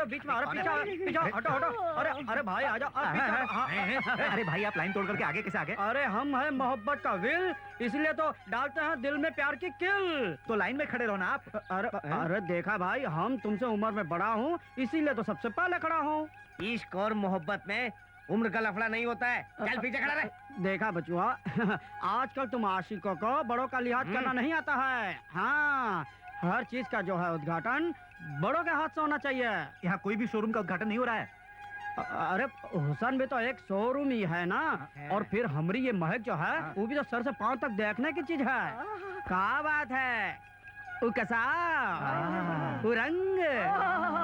बीच में, अरे पीछे पीछे हटो हटो, अरे अरे भाई आ जाओ। अरे भाई आप लाइन तोड़ करके आगे कैसे आगे? अरे हम हैं मोहब्बत का विल, इसलिए तो डालते हैं दिल में प्यार की किल। तो लाइन में खड़े रहो ना आप। अरे देखा भाई, हम तुमसे उम्र में बड़ा हूँ, इसीलिए तो सबसे पहले खड़ा हूँ। इश्क और मोहब्बत में उम्र का लफड़ा नहीं होता है। चल पीछे खड़ा रहे। देखा बचुआ, आजकल तुम आशिकों को बड़ों का लिहाज करना नहीं आता है। हाँ, हर चीज का जो है उद्घाटन बड़ों के हाथ से होना चाहिए। यहाँ कोई भी शोरूम का उद्घाटन नहीं हो रहा है। अरे हुसैन भी तो एक शोरूम ही है ना। और फिर हमारी ये महक जो है वो भी तो सर से पांव तक देखने की चीज है। क्या बात है, वो कसा, वो रंग,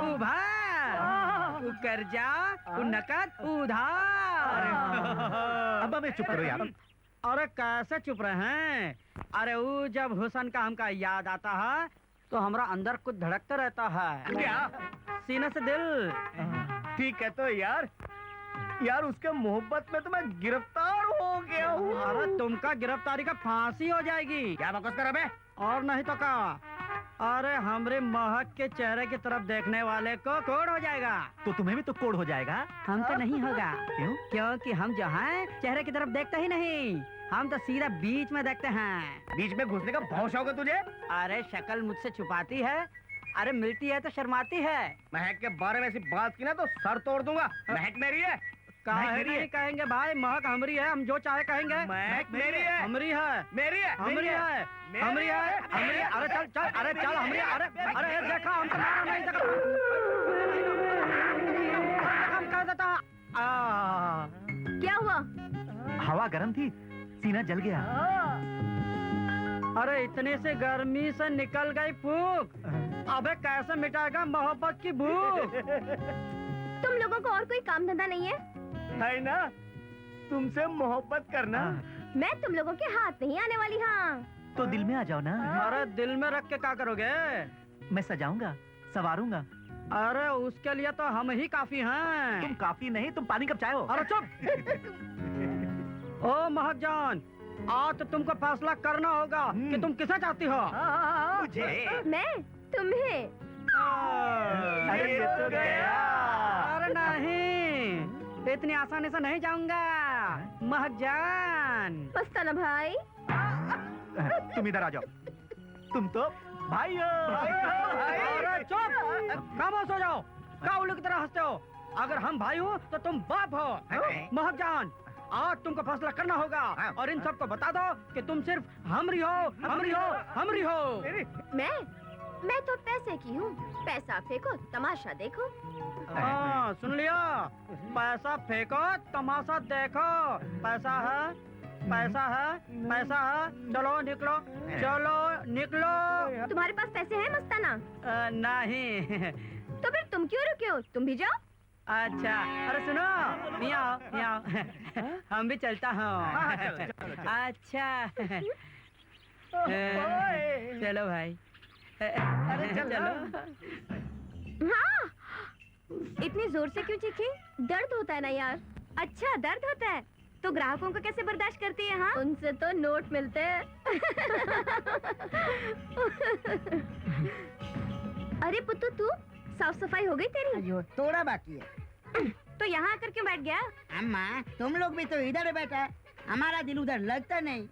वो भार, वो कर्जा, वो नकद, वो उधार। अब हमें चुप करो यार। अरे कैसे चुप रहे हैं? अरे वो जब हुसैन का हमका याद आता है तो हमारा अंदर कुछ धड़कता रहता है। क्या? सीने से दिल। ठीक है तो यार उसके मोहब्बत में तो मैं गिरफ्तार हो गया हूँ। अरे तुमका गिरफ्तारी का फांसी हो जाएगी। क्या बकवास कर रहा है? और नहीं तो क्या, अरे हमरे महक के चेहरे की तरफ देखने वाले को कोड़ हो जाएगा। तो तुम्हें भी तो कोड़ हो जाएगा। हम तो नहीं होगा। क्यों? क्योंकि हम जो हैं चेहरे की तरफ देखते ही नहीं, हम तो सीधा बीच में देखते हैं। बीच में घुसने का बहुत शौक है तुझे? अरे शक्ल मुझसे छुपाती है, अरे मिलती है तो शर्माती है। महक के बारे में ऐसी बात की ना तो सर तोड़ दूंगा। महक मेरी है। काहे नहीं कहेंगे भाई, महक हमारी है, हम जो चाहे कहेंगे। महक मेरी है। हमारी है, मेरी है। हमारी है, हमारी है, हमारी। अरे चल चल, अरे चल हमारी। अरे अरे देखा, हम तो नहीं देखा, हम कह देता। क्या हुआ? हवा गर्म थी, सीना जल गया। अरे इतने से गर्मी से निकल गई फूक। अबे कैसे मिटाएगा मोहब्बत की भूख? तुम लोगों को और कोई काम धंधा नहीं है? है ना, तुमसे मोहब्बत करना। मैं तुम लोगों के हाथ नहीं आने वाली। हाँ तो दिल में आ जाओ ना। अरे दिल में रख के क्या करोगे? मैं सजाऊंगा, सवारूंगा। अरे उसके लिए तो हम ही काफी हैं। तुम काफी नहीं, तुम पानी कब चाहो। अरे चुप। ओ महक जान, आज तो तुमको फैसला करना होगा कि तुम किसे चाहती हो। मुझे? मैं तुम्हें। अरे तो गया। अरे नहीं, इतनी आसानी से नहीं जाऊंगा महक जान। मस्ताना भाई, तुम इधर आ जाओ। तुम तो भाई हो। अरे चुप, खामोश हो जाओ। क्या उल्लू की तरह हंसते हो? अगर हम भाई हो तो तुम बाप हो। महक जान, आज तुमको फैसला करना होगा और इन सबको बता दो कि तुम सिर्फ हमरी हो, हमरी हो, हमरी हो। मैं तो पैसे की हूँ। पैसा फेंको, तमाशा देखो। हाँ सुन लिया, पैसा फेंको तमाशा देखो। पैसा है, पैसा है, पैसा है। चलो निकलो, चलो निकलो। तुम्हारे पास पैसे हैं मस्ताना? नहीं। तो फिर तुम क्यों रुके हो? तुम भी जाओ। अच्छा, अरे सुनो, मियाँ हम भी चलता हूँ। अच्छा चलो भाई। अरे चलो। हाँ, इतनी जोर से क्यों चीखी? दर्द होता है ना यार। अच्छा, दर्द होता है तो ग्राहकों को कैसे बर्दाश्त करती है? हाँ, उनसे तो नोट मिलते हैं। अरे पुत्तू, तू साफ सफाई हो गई तेरी? अयो थोड़ा बाकी है। तो यहाँ आकर क्यों बैठ गया? अम्मा तुम लोग भी तो इधर बैठा, हमारा दिल उधर लगता नहीं।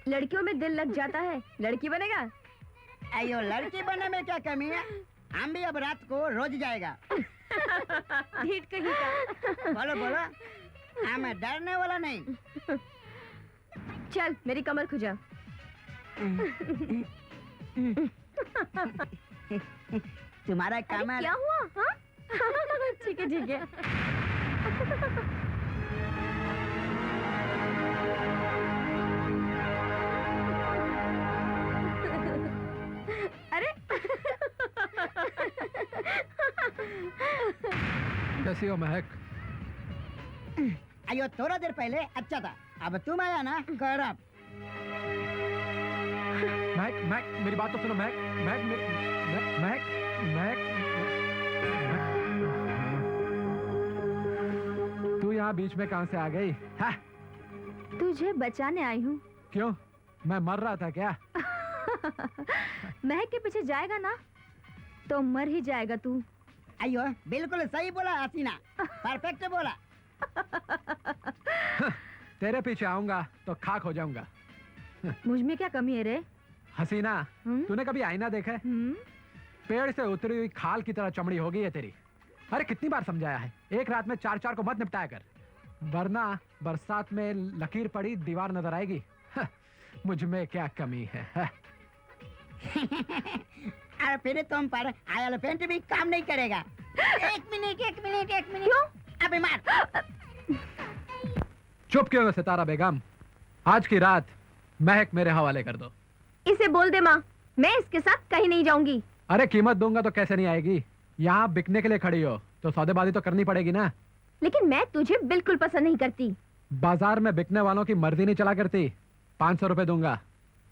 लड़कियों में दिल लग जाता है, लड़की बनेगा? अयो लड़की बनने में क्या कमी है, हम भी अब रात को रोज जाएगा। ढीठ कहीं का। बोलो बोलो, हम डरने वाला नहीं। चल मेरी कमर खुजा। तुम्हारा अरे कमर क्या हुआ? हाँ? ठीक है ठीक है। अरे कैसी हो महक? अयो थोड़ा देर पहले अच्छा था, अब तुम आया ना खराब। महक महक मेरी बात तो सुनो महक महक महक महक महक तू यहाँ बीच में कहाँ से आ गई? हाँ? तुझे बचाने आई हूँ। क्यों, मैं मर रहा था क्या? महक के पीछे जाएगा ना तो मर ही जाएगा तू। अयो बिल्कुल सही बोला हसीना, परफेक्ट बोला। तेरे पीछे आऊंगा तो खाक हो जाऊंगा। मुझ में क्या कमी है रे? हसीना, हम्म? तूने कभी आईना देखा है? पेड़ से उतरी हुई खाल की तरह चमड़ी हो गई है तेरी। अरे कितनी बार समझाया है, एक रात में 4-4 को मत निपटाया कर, वरना बरसात में लकीर पड़ी दीवार नजर आएगी। मुझ में क्या कमी है? अरे फिर तुम पर आयल पेंट भी काम नहीं करेगा। एक मिनट क्यों? अबे मार। चुप क्यों हो सितारा बेगम? आज की रात महक मेरे हवाले कर दो। इसे बोल दे माँ, मैं इसके साथ कहीं नहीं जाऊंगी। अरे कीमत दूंगा तो कैसे नहीं आएगी? यहाँ बिकने के लिए खड़ी हो तो सौदेबाजी तो करनी पड़ेगी ना। लेकिन मैं तुझे बिल्कुल पसंद नहीं करती। बाजार में बिकने वालों की मर्जी नहीं चला करती। 500 रुपए दूंगा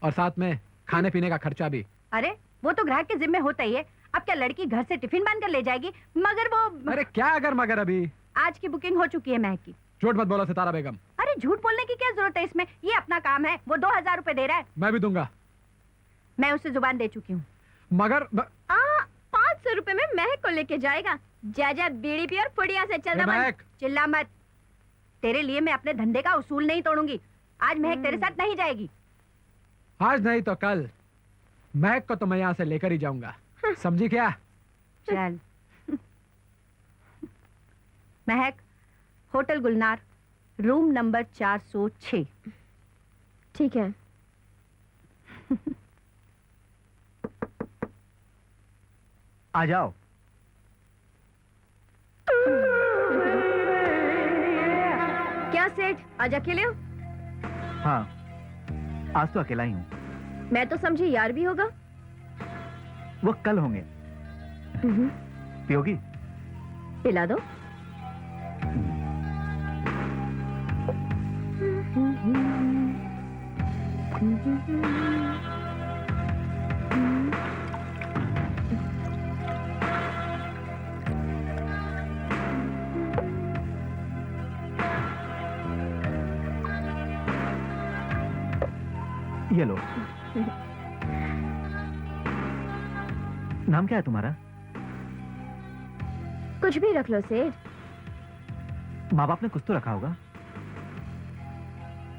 और साथ में खाने पीने का खर्चा भी। अरे वो तो ग्राहक के जिम्मे होता ही है। अब क्या लड़की घर से टिफिन बांध कर ले जाएगी? मगर वो अरे क्या अगर मगर, अभी आज की बुकिंग हो चुकी है महक की। झूठ मत बोलो सितारा बेगम। अरे झूठ बोलने की क्या जरूरत है इसमें? ये अपना काम है। वो 2000 रुपए दे रहा है। मैं भी दूंगा। मैं उसे जुबान दे चुकी हूँ। मगर 500 रुपए में महक को लेके जाएगा। जा बीड़ी पी और पुड़िया से चल रहा। महक। चिल्ला मत। तेरे लिए मैं अपने धंधे का उसूल नहीं तोड़ूंगी। आज महक तेरे साथ नहीं जाएगी। आज नहीं तो कल महक को तो मैं यहाँ से लेकर ही जाऊंगा, समझी क्या? चल। महक, होटल गुलनार, रूम नंबर 406। ठीक है। आ जाओ। क्या सेठ, आज अकेले हो? हाँ, आज तो अकेला ही हूँ। मैं तो समझी यार भी होगा। वो कल होंगे। पियोगी? पिला दो। ये लो। नाम क्या है तुम्हारा? कुछ भी रख लो सेठ। माँ बाप ने कुछ तो रखा होगा।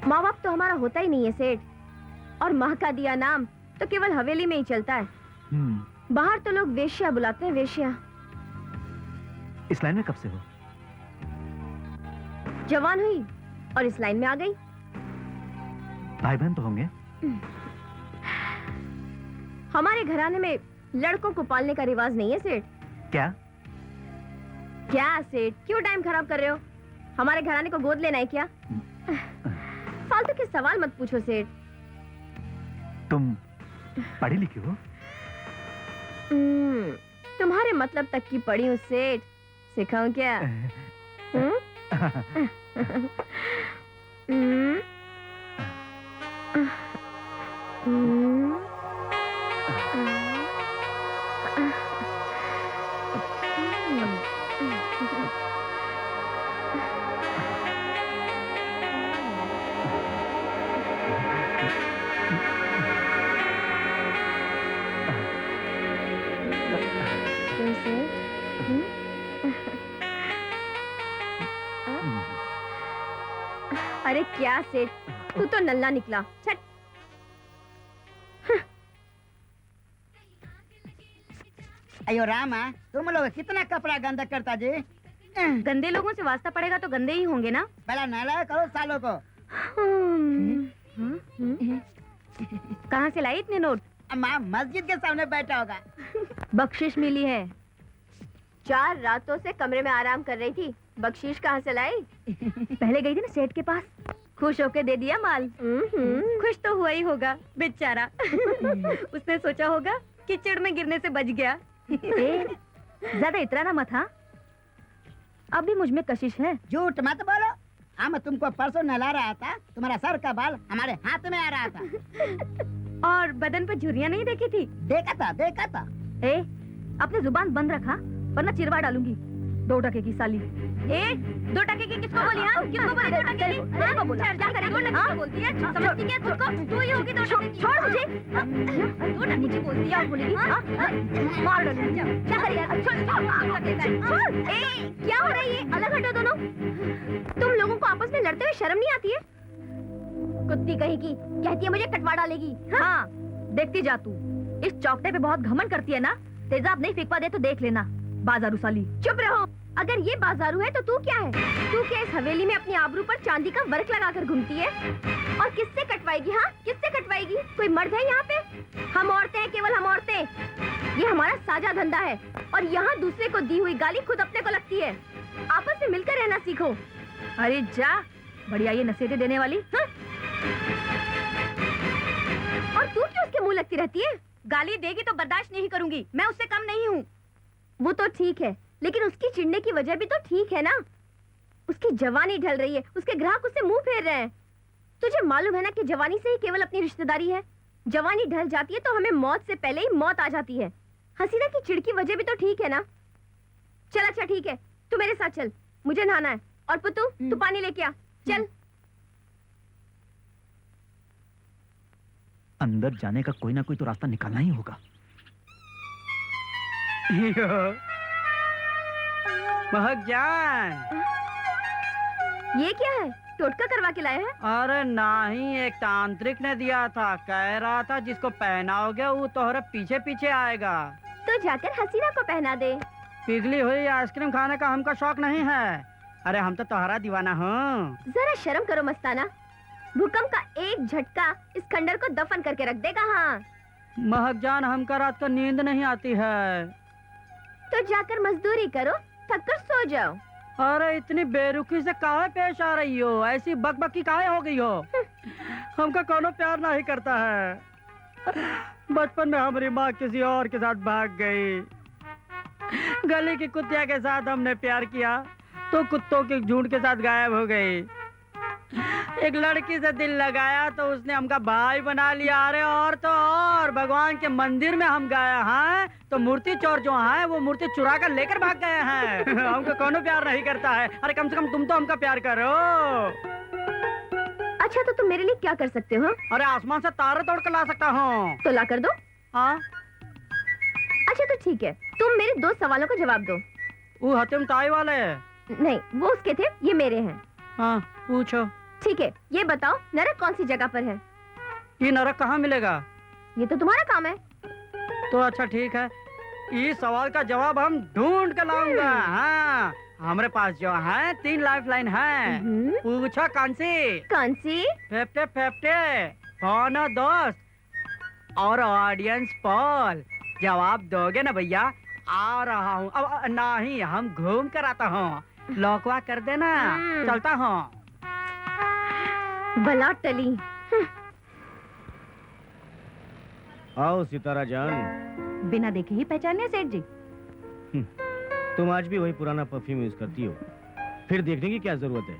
माँ बाप तो हमारा होता ही नहीं है सेठ। और माँ का दिया नाम तो केवल हवेली में ही चलता है। बाहर तो लोग वेश्या बुलाते हैं, वेश्या। इस लाइन में कब से हो? जवान हुई और इस लाइन में आ गई। भाई बहन तो होंगे? हमारे घराने में लड़कों को पालने का रिवाज नहीं है सेठ। क्या? क्या सेठ, क्यों टाइम खराब कर रहे हो? हमारे घराने को गोद लेना है क्या? फालतू के सवाल मत पूछो सेठ। तुम पढ़ी लिखी हो? तुम्हारे मतलब तक की पढ़ी हूँ सेठ। सिखाऊं क्या? हम्म? अरे क्या सेठ, तू तो नल्ला निकला। छट। अयो रामा, तुम लोग कितना कपड़ा गंदा करता जी। गंदे लोगों से वास्ता पड़ेगा तो गंदे ही होंगे ना। पहला नाला करो सालों को। कहाँ से लाई इतने नोट? माँ मस्जिद के सामने बैठा होगा। बख्शिश मिली है। 4 रातों से कमरे में आराम कर रही थी, बख्शीश कहाँ से लाई? पहले गई थी ना सेठ के पास, खुश होके दे दिया माल। खुश तो हुआ ही होगा बेचारा। उसने सोचा होगा कीचड़ में गिरने से बच गया। ज्यादा इतराना मत। हाँ, अब भी मुझ में कशिश है। झूठ मत बोलो। हम तुमको परसों नहला रहा था, तुम्हारा सर का बाल हमारे हाथ में आ रहा था। और बदन पर झुर्रियां नहीं देखी थी? देखा था, देखा था। ए, अपने जुबान बंद रखा वरना चिरवा डालूंगी। 2 टके की साली। ए, 2 टके की किसको बोली? हाँ, किसको बोली 2 टके की? किसको बोला? क्या करेगी? 2 टके की बोलती है। समझती क्या तुझको? तू ही होगी 2 टके की। छोड़ मुझे। 2 टके की बोलती है और बोलेगी मार डालूंगी। क्या करेगी? छोड़। ए, क्या हो रहा है ये? अलग हटो दोनों। तुम लोगों को आपस में लड़ते हुए शर्म नहीं आती है? कुत्ती कहीं की कहती है मुझे कटवा डालेगी। हाँ, देखती जा तू। इस चौकटे पे बहुत घमंड करती है ना। तेजाब नहीं फेंकवा दे तो देख लेना, बाजारू साली। चुप रहो। अगर ये बाजारू है तो तू क्या है? तू क्या इस हवेली में अपनी आबरू पर चांदी का वर्क लगाकर घूमती है? और किससे कटवाएगी? हाँ, किससे कटवाएगी? कोई मर्द है यहाँ पे? हम औरतें हैं, केवल हम औरतें। ये हमारा साझा धंधा है और यहाँ दूसरे को दी हुई गाली खुद अपने को लगती है। आपस में मिलकर रहना सीखो। अरे जा, बढ़िया ये नसीहतें देने वाली। हाँ? और तू क्यों उसके मुंह लगती रहती है? गाली देगी तो बर्दाश्त नहीं करूंगी, मैं उससे कम नहीं हूँ। वो तो ठीक है, लेकिन उसकी चिढ़ने की वजह भी तो ठीक है ना। उसकी जवानी ढल रही है, उसके ग्राहक उससे मुंह फेर रहे हैं। तुझे मालूम है ना कि जवानी से ही केवल अपनी रिश्तेदारी है। जवानी ढल जाती है तो हमें मौत से पहले ही मौत आ जाती है। हसीना की चिढ़ की वजह भी तो ठीक है ना। चल अच्छा ठीक है, तू मेरे साथ चल, मुझे नहाना है। और पुत्तू, तू पानी लेके आ। चल। अंदर जाने का कोई ना कोई तो रास्ता निकालना ही होगा। महक जान, ये क्या है? टोटका करवा के लाए हैं? अरे नहीं, एक तांत्रिक ने दिया था। कह रहा था जिसको पहनाओगे वो तोहरे पीछे पीछे आएगा। तो जाकर हसीना को पहना दे। पिघली हुई आइसक्रीम खाने का हमको शौक नहीं है। अरे हम तो तोहरा दीवाना हूँ। जरा शर्म करो मस्ताना। भूकंप का एक झटका इस खंडर को दफन करके रख देगा। हाँ, महक जान, हमको रात को नींद नहीं आती है। तो जाकर मजदूरी करो, थक कर सो जाओ। अरे इतनी बेरुखी से काहे पेश आ रही हो? ऐसी बकबकी काहे हो गई हो? हमका कोनो प्यार नहीं करता है। बचपन में हमारी माँ किसी और के साथ भाग गई। गली की कुत्तिया के साथ हमने प्यार किया तो कुत्तों के झुंड के साथ गायब हो गई। एक लड़की से दिल लगाया तो उसने हमका भाई बना लिया। अरे और तो और भगवान के मंदिर में हम गए हैं तो मूर्ति चोर जो है वो मूर्ति चुरा कर लेकर भाग गए हैं। हमको कोनो प्यार नहीं करता है। अरे कम से कम तुम तो हमका प्यार करो। अच्छा, तो तुम मेरे लिए क्या कर सकते हो? अरे आसमान से तारे तोड़ कर ला सकता हूँ। तो ला कर दो। हाँ, अच्छा तो ठीक है, तुम मेरे 2 सवालों का जवाब दो। वो हतिम ताई वाले? नहीं, वो उसके थे, ये मेरे हैं। हाँ, पूछो। ठीक है, ये बताओ नरक कौन सी जगह पर है? ये नरक कहाँ मिलेगा? ये तो तुम्हारा काम है। तो अच्छा ठीक है, इस सवाल का जवाब हम ढूंढ कर लाऊंगा। हाँ, हमारे पास जो है 3 लाइफलाइन है। पूछो कौन सी? कौन सी? 50-50 फोन दोस्त और ऑडियंस पोल। जवाब दोगे ना भैया? आ रहा हूँ। अब नहीं, हम घूम कर आता हूँ। लौकवा कर देना, चलता हूँ। भला टली। आओ सितारा जान। बिना देखे ही पहचाने सेठ जी? तुम आज भी वही पुराना परफ्यूम यूज करती हो, फिर देखने की क्या जरूरत है?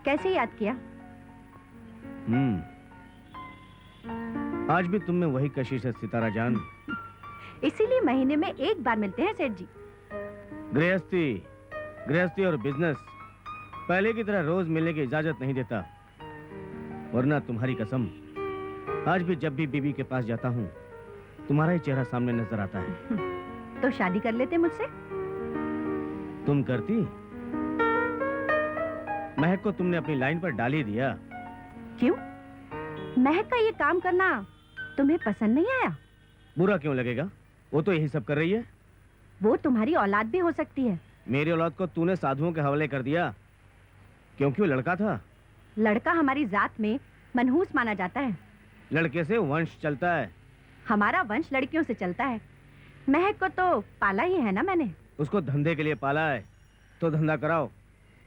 कैसे याद किया? आज भी तुम में वही कशिश है सितारा जान। इसीलिए महीने में 1 बार मिलते हैं सेठ जी। गृहस्थी और बिजनेस पहले की तरह रोज मिलने की इजाजत नहीं देता। वरना तुम्हारी कसम, आज भी जब भी बीबी के पास जाता हूँ तुम्हारा ही चेहरा सामने नजर आता है। तो शादी कर लेते मुझसे? तुम करती? महक को तुमने अपनी लाइन पर डाल ही दिया। क्यों? महक का ये काम करना तुम्हें पसंद नहीं आया? बुरा क्यों लगेगा? वो तो यही सब कर रही है। वो तुम्हारी औलाद भी हो सकती है। मेरी औलाद को तूने साधुओं के हवाले कर दिया क्योंकि वो लड़का था। लड़का हमारी जात में मनहूस माना जाता है। लड़के से वंश चलता है। हमारा वंश लड़कियों से चलता है। महक को तो पाला ही है ना मैंने। उसको धंधे के लिए पाला है तो धंधा कराओ।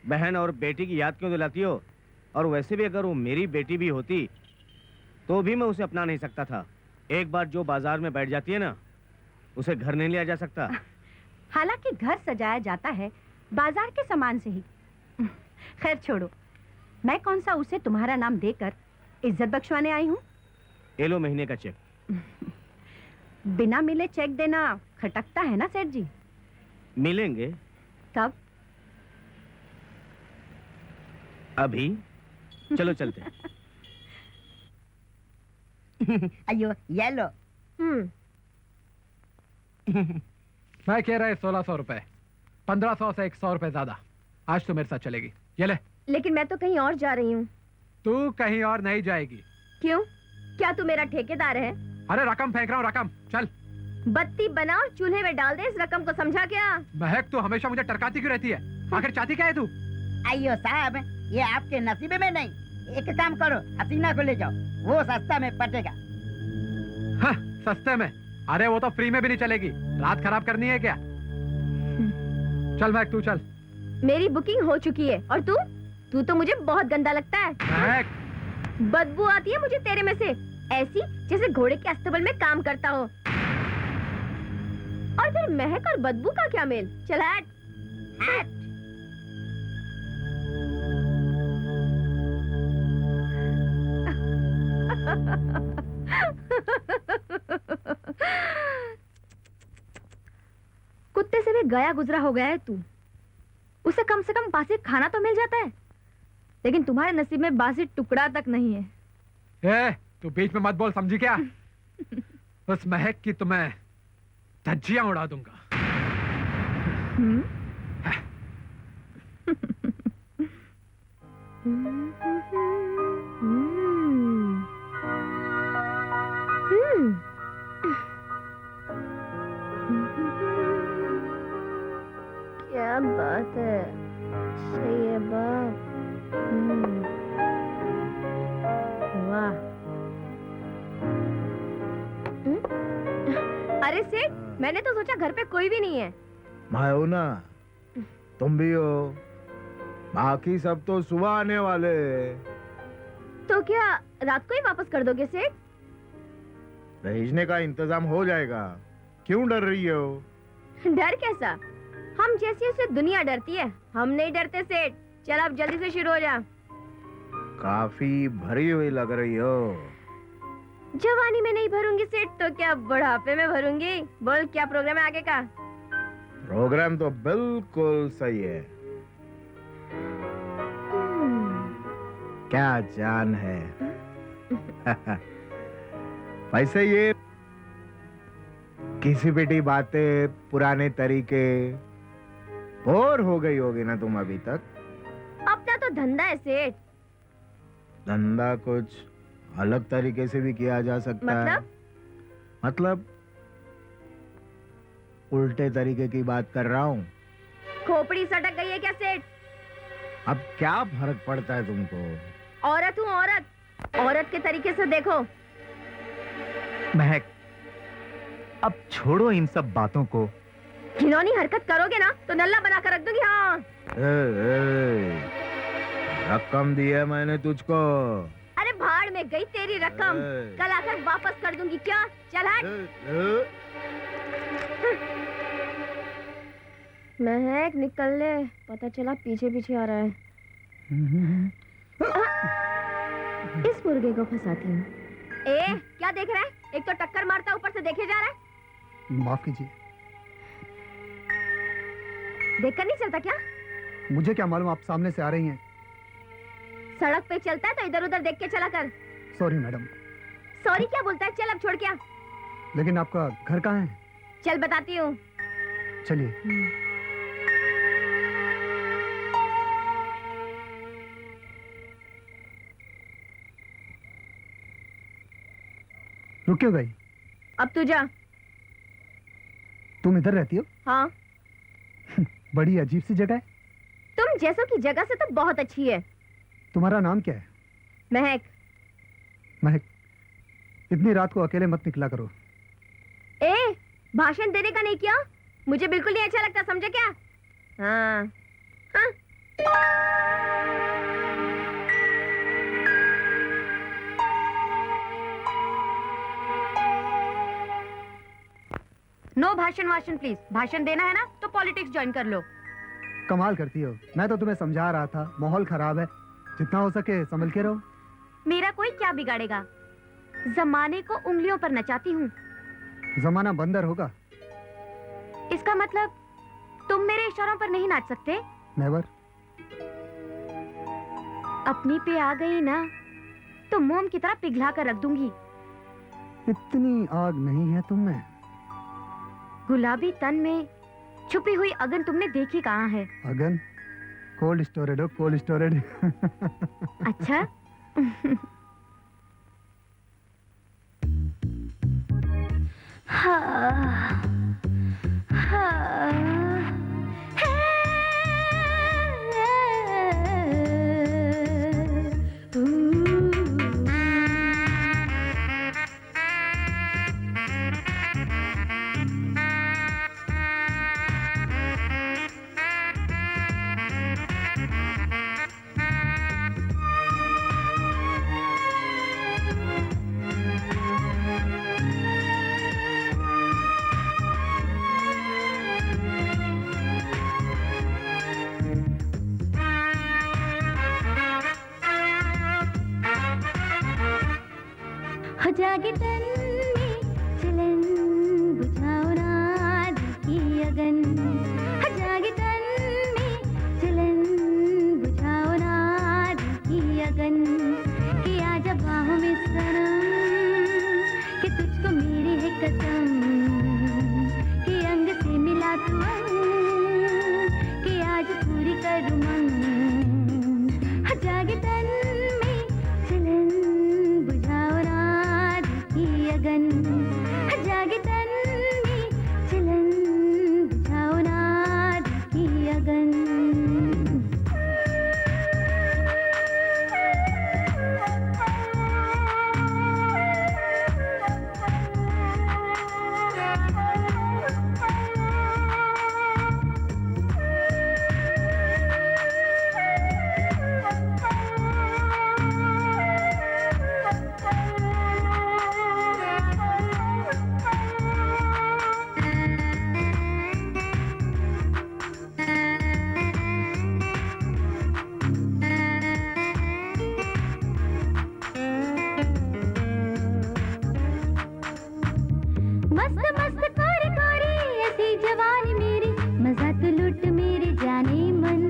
बहन और बेटी की याद क्यों दिलाती हो? और वैसे भी अगर वो मेरी बेटी भी होती तो भी मैं उसे अपना नहीं सकता था। एक बार जो बाजार में बैठ जाती है ना, उसे घर नहीं लिया जा सकता। हालांकि घर सजाया जाता है बाजार के सामान से ही। खैर छोड़ो, मैं कौन सा उसे तुम्हारा नाम देकर इज्जत बख्शवाने आई हूँ। ये लो महीने का चेक। बिना मिले चेक देना खटकता है ना सेठ जी। मिलेंगे कब? अभी। चलो चलते हैं। अयो ये लो। मैं कह रहा है 1600 रुपए, 1500 से 100 रुपए ज्यादा। आज तो मेरे साथ चलेगी, ये ले। लेकिन मैं तो कहीं और जा रही हूँ। तू कहीं और नहीं जाएगी। क्यों? क्या तू मेरा ठेकेदार है? अरे रकम फेंक रहा हूँ, रकम। चल। बत्ती बना और चूल्हे में डाल दे इस रकम को, समझा क्या? महक तू हमेशा मुझे टरकाती क्यों रहती है? आखिर चाहती क्या है तू? अयो साहब, ये आपके नसीबे में नहीं। एक काम करो, हसीना को ले जाओ, वो सस्ता में पटेगा। हाँ, सस्ते में? अरे वो तो फ्री में भी नहीं चलेगी। रात खराब करनी है क्या? चल महक, तू चल। मेरी बुकिंग हो चुकी है। और तू तो मुझे बहुत गंदा लगता है। महक, बदबू आती है मुझे तेरे में से, ऐसी जैसे घोड़े के अस्तबल में काम करता हो। और फिर महक और बदबू का क्या मेल? चल हट। हट। कुत्ते से भी गया गुजरा हो गया है तू। उसे कम से कम बासी खाना तो मिल जाता है, लेकिन तुम्हारे नसीब में बासी टुकड़ा तक नहीं है। ए, तू बीच में मत बोल, समझी क्या? उस महक की तुम्हें धज्जियां उड़ा दूंगा। क्या बात है, सही है बाप। वाह। अरे सेठ, मैंने तो सोचा घर पे कोई भी नहीं है। मैं हूं ना, तुम भी हो, बाकी सब तो सुबह आने वाले। तो क्या रात को ही वापस कर दोगे सेठ? भेजने का इंतजाम हो जाएगा, क्यों डर रही हो? डर कैसा? हम जैसी उसे दुनिया डरती है, हम नहीं डरते सेठ। चल अब जल्दी से शुरू हो जा। काफी भरी हुई लग रही हो। जवानी में नहीं भरूंगी सेठ तो क्या बुढ़ापे में भरूंगी? बोल क्या प्रोग्राम है आगे का? प्रोग्राम तो बिल्कुल सही है। क्या जान है। वैसे ये किसी पिटी बातें, पुराने तरीके, बोर हो गई होगी ना तुम अभी तक? अपना तो धंधा है सेठ। धंधा कुछ अलग तरीके से भी किया जा सकता है। मतलब उल्टे तरीके की बात कर रहा हूँ। खोपड़ी सटक गई है क्या सेठ? अब क्या फर्क पड़ता है तुमको? औरत हूँ औरत, औरत के तरीके से देखो। महक, अब छोड़ो इन सब बातों को। घिनौनी हरकत करोगे ना तो नल्ला बना कर रख दूंगी। हाँ। रकम दी है मैंने तुझको। अरे भाड़ में गई तेरी रकम, कल आकर वापस कर दूंगी। क्या? चल हट। महक निकल ले, पता चला पीछे पीछे आ रहा है। इस मुर्गे को फंसाती हूँ। ए, क्या देख रहा है? एक तो टक्कर मारता ऊपर से देखे जा रहा है। माफ कीजिए। देखकर नहीं चलता क्या? मुझे क्या मालूम आप सामने से आ रही हैं। सड़क पे चलता है तो इधर उधर देख के चला कर। Sorry madam. सॉरी क्या बोलता है? चल अब छोड़ क्या। लेकिन आपका घर कहाँ है? चल बताती हूँ। चलिए। रुक क्यों गई? अब तू जा। तुम इधर रहती हो? हाँ। बड़ी अजीब सी जगह है। तुम जैसों की जगह से तो बहुत अच्छी है। तुम्हारा नाम क्या है? महक। महक, इतनी रात को अकेले मत निकला करो। ए, भाषण देने का नहीं किया? मुझे बिल्कुल नहीं अच्छा लगता, समझे क्या? हाँ हाँ। नो भाषण वाषण प्लीज। भाषण देना है ना तो पॉलिटिक्स ज्वाइन कर लो। कमाल करती हो। मैं तो तुम्हें समझा रहा था, माहौल खराब है, जितना हो सके संभल के रहो। मेरा कोई क्या बिगाड़ेगा? जमाने को उंगलियों पर नचाती हूँ। जमाना बंदर होगा। इसका मतलब तुम मेरे इशारों पर नहीं नाच सकते? नेवर। अपनी पे आ गई ना तो मोम की तरह पिघला कर रख दूंगी। इतनी आग नहीं है तुम में। गुलाबी तन में छुपी हुई अगन तुमने देखी कहाँ है? अगन? कोल्ड स्टोरेज हो, कोल्ड स्टोरेज। अच्छा। हाँ, हाँ, हो जागे तन में चलन बुझाओ ना दिल की अगन। हो जागे तन में चलन बुझाओ ना दिल की अगन। कि आजा बाहों में सनम, कि तुझको मेरी है कसम, कि अंग से मिला तू अंग, कि आज पूरी करूँ मंग। हो जागे तन में चलन बुझाओ ना अगन। जागे तन में चलन बुझाओ ना की अगन। मस्त मस्त कोरे कोरे ऐसी जवानी मेरी, मजा तो लुट मेरे जाने मन।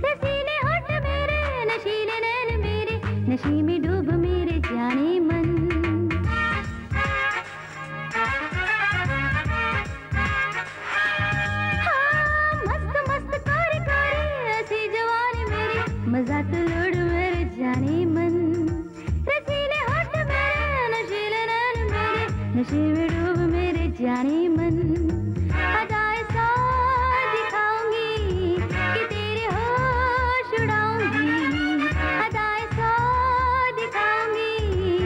रसीले होठ मेरे, नशीले नैन मेरे, नशे में डूब मेरे जाने मन। हाँ, मस्त मस्त कोरे कोरे ऐसी जवानी मेरी, मजा तो लुट मेरे जाने मन। रसीले होठ मेरे, नशीले नैन मेरे, नशे में डूब मेरे जाने मन। अदाएं सा दिखाऊंगी कि तेरे होश उड़ाऊंगी। अदाएं सा दिखाऊंगी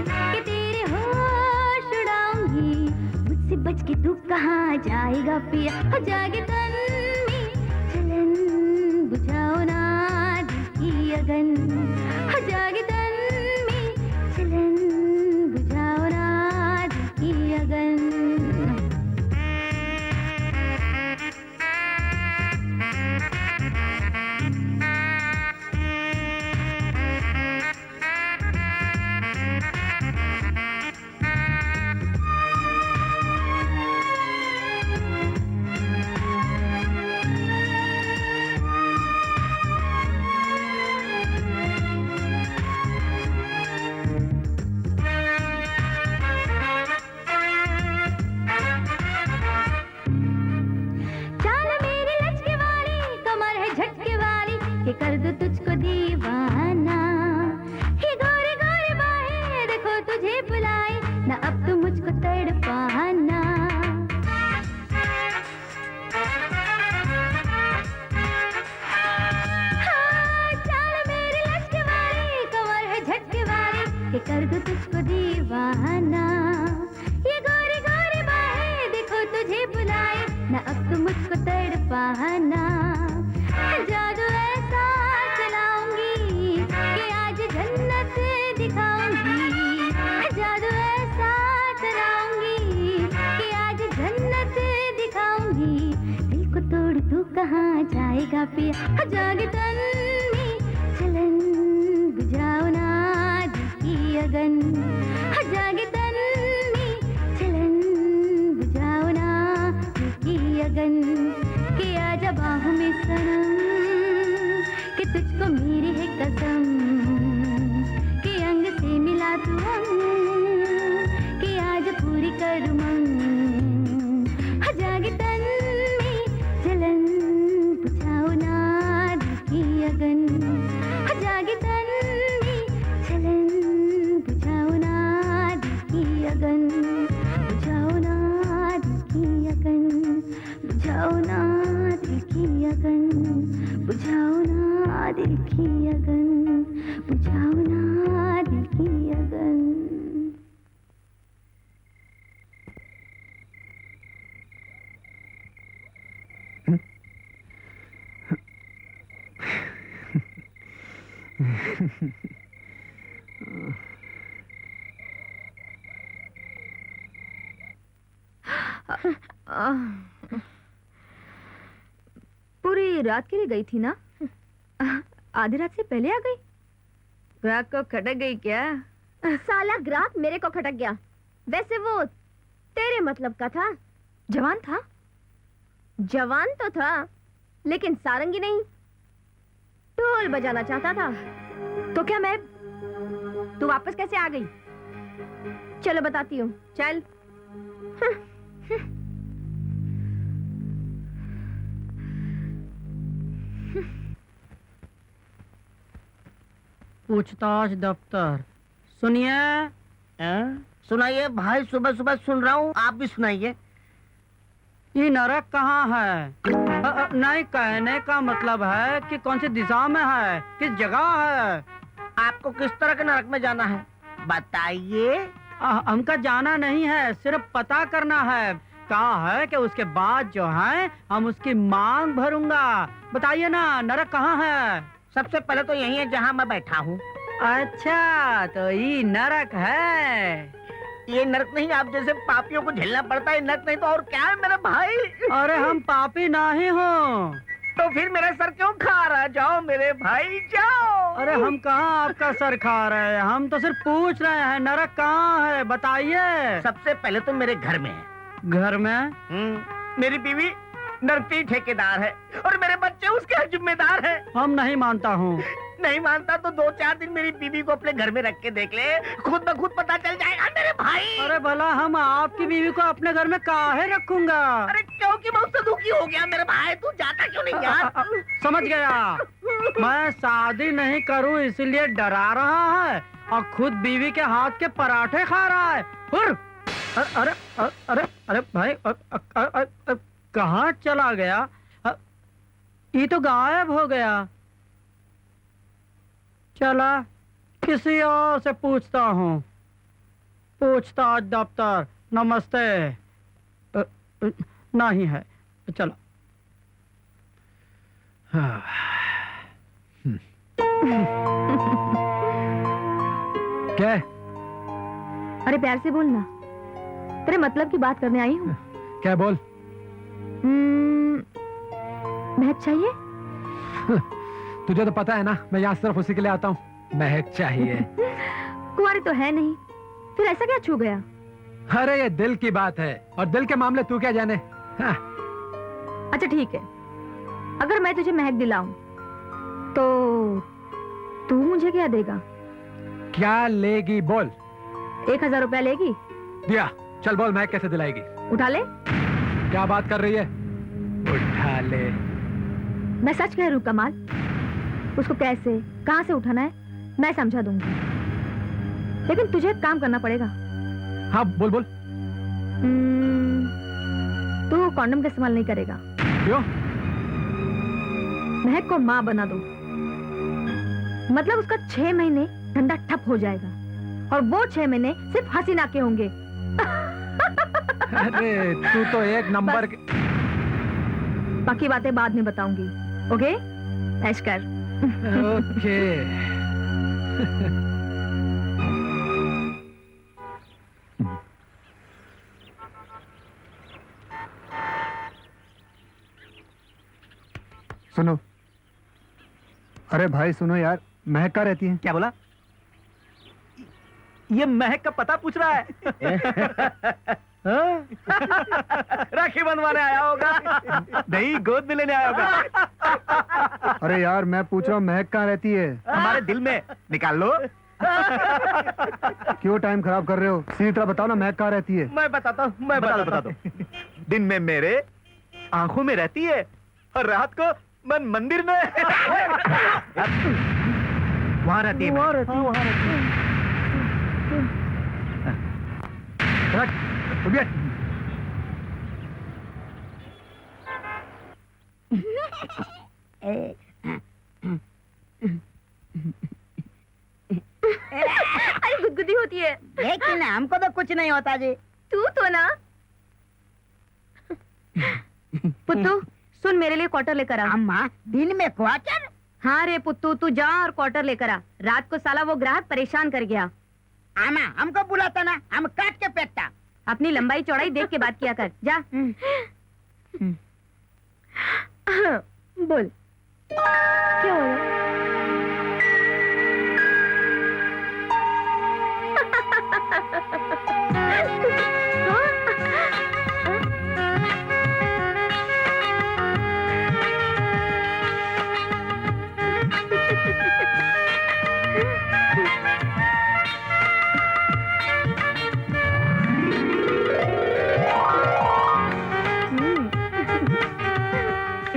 कि तेरे होश उड़ाऊंगी। मुझसे बच के तू कहाँ जाएगा पिया? हो जागे तन में चलन बुझाओ ना दिल की अगन। हो जागे तन में चलन बुझाओ ना दिल की अगन। के कर दूं तुझको दीवाना। ये गोरी गोरी बाहें देखो तुझे बुलाए, ना अब तुम मुझको तड़पाना। जादू ऐसा चलाऊंगी कि आज जन्नत दिखाऊंगी। जादू ऐसा चलाऊंगी कि आज जन्नत दिखाऊंगी। दिल को तोड़ तू कहाँ जाएगा पिया, जागे तन में चलन बुझाओ ना दिल की अगन। जागे तन में चलन बुझाओ ना दिल की अगन। कि आजा बाहों में सनम, कि तुझको मेरी है कसम, कि अंग से मिला तू अंग, कि आज पूरी कर मंग। जागे तन में जलन बुझाओ ना दिल की अगन। जागे तन में जलन बुझाओ ना दिल की अगन। बुझाओ ना दिल की अगन, बुझाओ ना दिल की अगन, बुझाओ ना दिल की अगन, बुझाओ ना दिल की अगन। पूरी रात के लिए गई थी ना? आधी रात से पहले आ गई? ग्राहक को खटक गई क्या? साला ग्राहक मेरे को खटक गया। वैसे वो तेरे मतलब का था। जवान था? जवान तो था, लेकिन सारंगी नहीं। ढोल बजाना चाहता था। तो क्या मैं? तू वापस कैसे आ गई? चलो बताती हूँ, चल। पूछताछ दफ्तर। सुनिए। सुनाइए भाई, सुबह सुबह सुन रहा हूँ, आप भी सुनाइए। ये नरक कहाँ है? नहीं, कहने का मतलब है कि कौन सी दिशा में है, किस जगह है? आपको किस तरह के नरक में जाना है बताइए। हमका जाना नहीं है, सिर्फ पता करना है। कहा है कि उसके बाद जो है हम उसकी मांग भरूंगा। बताइए ना, नरक कहाँ है? सबसे पहले तो यही है जहाँ मैं बैठा हूँ। अच्छा, तो ये नरक है। ये नरक नहीं, आप जैसे पापियों को झेलना पड़ता है नरक नहीं तो और क्या है मेरे भाई। अरे हम पापी नहीं हो। तो फिर मेरा सर क्यों खा रहा? जाओ मेरे भाई जाओ। अरे हम कहाँ आपका सर खा रहे हैं, हम तो सिर्फ पूछ रहे हैं नरक कहाँ है, बताइए। सबसे पहले तो मेरे घर में है। घर में? मेरी बीवी नरकी ठेकेदार है और मेरे बच्चे उसके जिम्मेदार हैं। हम नहीं मानता हूँ। नहीं मानता तो 2-4 दिन मेरी बीवी को अपने घर में रख के देख ले, खुद ब खुद पता चल जाएगा मेरे भाई। अरे भला हम आपकी बीवी को अपने घर में काहे रखूंगा? अरे क्योंकि मैं उससे दुखी हो गया मेरे भाई। तू जाता क्यों नहीं यार? समझ गया। मैं शादी नहीं करूँ इसलिए डरा रहा है और खुद बीवी के हाथ के पराठे खा रहा है। अरे अरे अरे भाई, कहाँ चला गया? ये तो गायब हो गया। चला, किसी और से पूछता हूँ। पूछताछ दफ्तर। नमस्ते। नहीं है, चलो। क्या है? अरे प्यार से बोलना, तेरे मतलब की बात करने आई हूँ। क्या बोल? महक चाहिए? तुझे तो पता है ना, मैं यहाँ सिर्फ उसी के लिए आता हूँ। महक चाहिए। कुंवारी तो है नहीं, फिर ऐसा क्या छू गया? अरे ये दिल की बात है और दिल के मामले तू क्या जाने। हाँ। अच्छा ठीक है, अगर मैं तुझे महक दिलाऊं तो तू मुझे क्या देगा? क्या लेगी बोल? 1000 रुपया लेगी? दिया। चल बोल, महक कैसे दिलाएगी? उठा ले। क्या बात कर रही है? उठा ले। मैं सच कह रही हूँ कमाल, उसको कैसे कहाँ से उठाना है मैं समझा दूंगी, लेकिन तुझे एक काम करना पड़ेगा। हाँ बोल बोल। तू कॉन्डम का इस्तेमाल नहीं करेगा। क्यों? महक को माँ बना दो, मतलब उसका 6 महीने धंधा ठप हो जाएगा और वो 6 महीने सिर्फ हसीना के होंगे। अरे तू तो एक नंबर बाकी बातें बाद में बताऊंगी। ओके, ऐश कर। ओके। सुनो, अरे भाई सुनो यार, महक कहाँ रहती है? क्या बोला? ये महक का पता पूछ रहा है। राखी बंधवाने आया होगा। नहीं, गोद में लेने आया होगा। अरे यार मैं पूछ रहा हूँ महक कहाँ रहती है? हमारे दिल में। निकाल लो। क्यों टाइम खराब कर रहे हो? सीधी तरह बताओ ना, महक कहाँ रहती है? मैं बताता हूँ, मैं बता बताता दो। हूँ। दिन में मेरे आंखों में रहती है और रात को मन मंदिर में। वहाँ रहती है। वहाँ रहती है, वहाँ रहती है। रख, उठ बैठ। अरे गुदगुदी होती है। लेकिन हमको तो कुछ नहीं होता जी। तू तो ना। पुत्तू सुन, मेरे लिए क्वार्टर लेकर आ। अम्मा, दिन में क्वार्टर? हाँ रे पुत्तू, तू जा और क्वार्टर लेकर आ। रात को साला वो ग्राहक परेशान कर गया। आमा, हमको बुलाता ना, हम काट के फेंकता। अपनी लंबाई चौड़ाई देख के बात किया कर। जा। बोल, क्या हो रहा?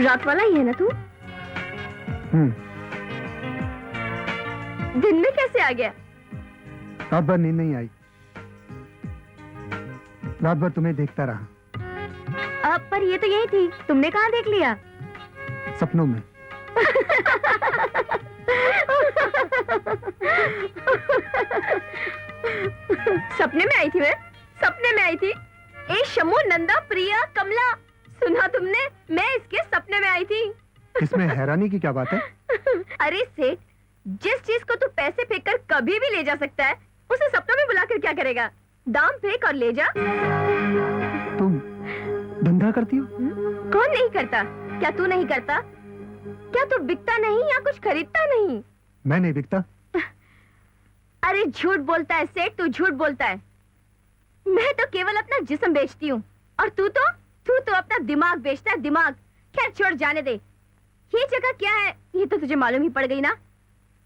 रात वाला ही है ना तू? दिन में कैसे आ गया? रात भर नींद नहीं आई, रात भर तुम्हें देखता रहा। अब पर ये तो यही थी, तुमने कहाँ देख लिया? सपनों में। सपने में आई थी मैं? सपने में आई थी? ए शमू, नंदा, प्रिया, कमला, सुना तुमने? मैं इसके सपने में आई थी। इसमें हैरानी की क्या बात है? अरे सेठ, जिस चीज को तू पैसे फेंक कर कभी भी ले जा सकता है, उसे सपनों में बुलाकर क्या करेगा? दाम फेंक और ले जा। तुम धंधा करती हो? कौन नहीं करता? क्या तू नहीं करता? क्या तू बिकता नहीं या कुछ खरीदता नहीं? मैं नहीं बिकता। अरे झूठ बोलता है सेठ, तू झूठ बोलता है। मैं तो केवल अपना जिस्म बेचती हूँ, और तू तो अपना दिमाग बेचता है, दिमाग। खैर छोड़, जाने दे। ये जगह क्या है ये तो तुझे मालूम ही पड़ गई ना।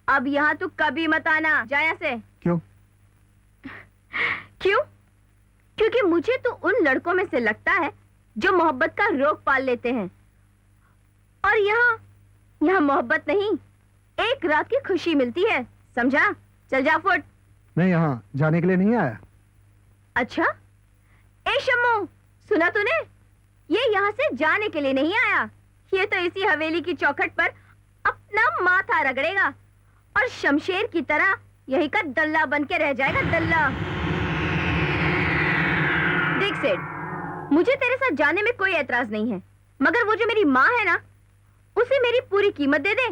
अब यहाँ तू कभी मत आना, जा यहाँ से। क्यों? क्यों? क्योंकि मुझे तो उन लड़कों में से लगता है जो मोहब्बत का रोग पाल लेते हैं, और यहाँ मोहब्बत नहीं, एक रात की खुशी मिलती है, समझा? चल जा, फुट। मैं यहाँ जाने के लिए नहीं आया। अच्छा, ए शम्मू, सुना तूने? ये यहाँ से जाने के लिए नहीं आया। ये तो इसी हवेली की चौखट पर अपना माथा रगड़ेगा और शमशेर की तरह यही का दल्ला बन के रह जाएगा, दल्ला। देख सेठ, मुझे तेरे साथ जाने में कोई एतराज नहीं है, मगर वो जो मेरी माँ है ना, उसे मेरी पूरी कीमत दे दे,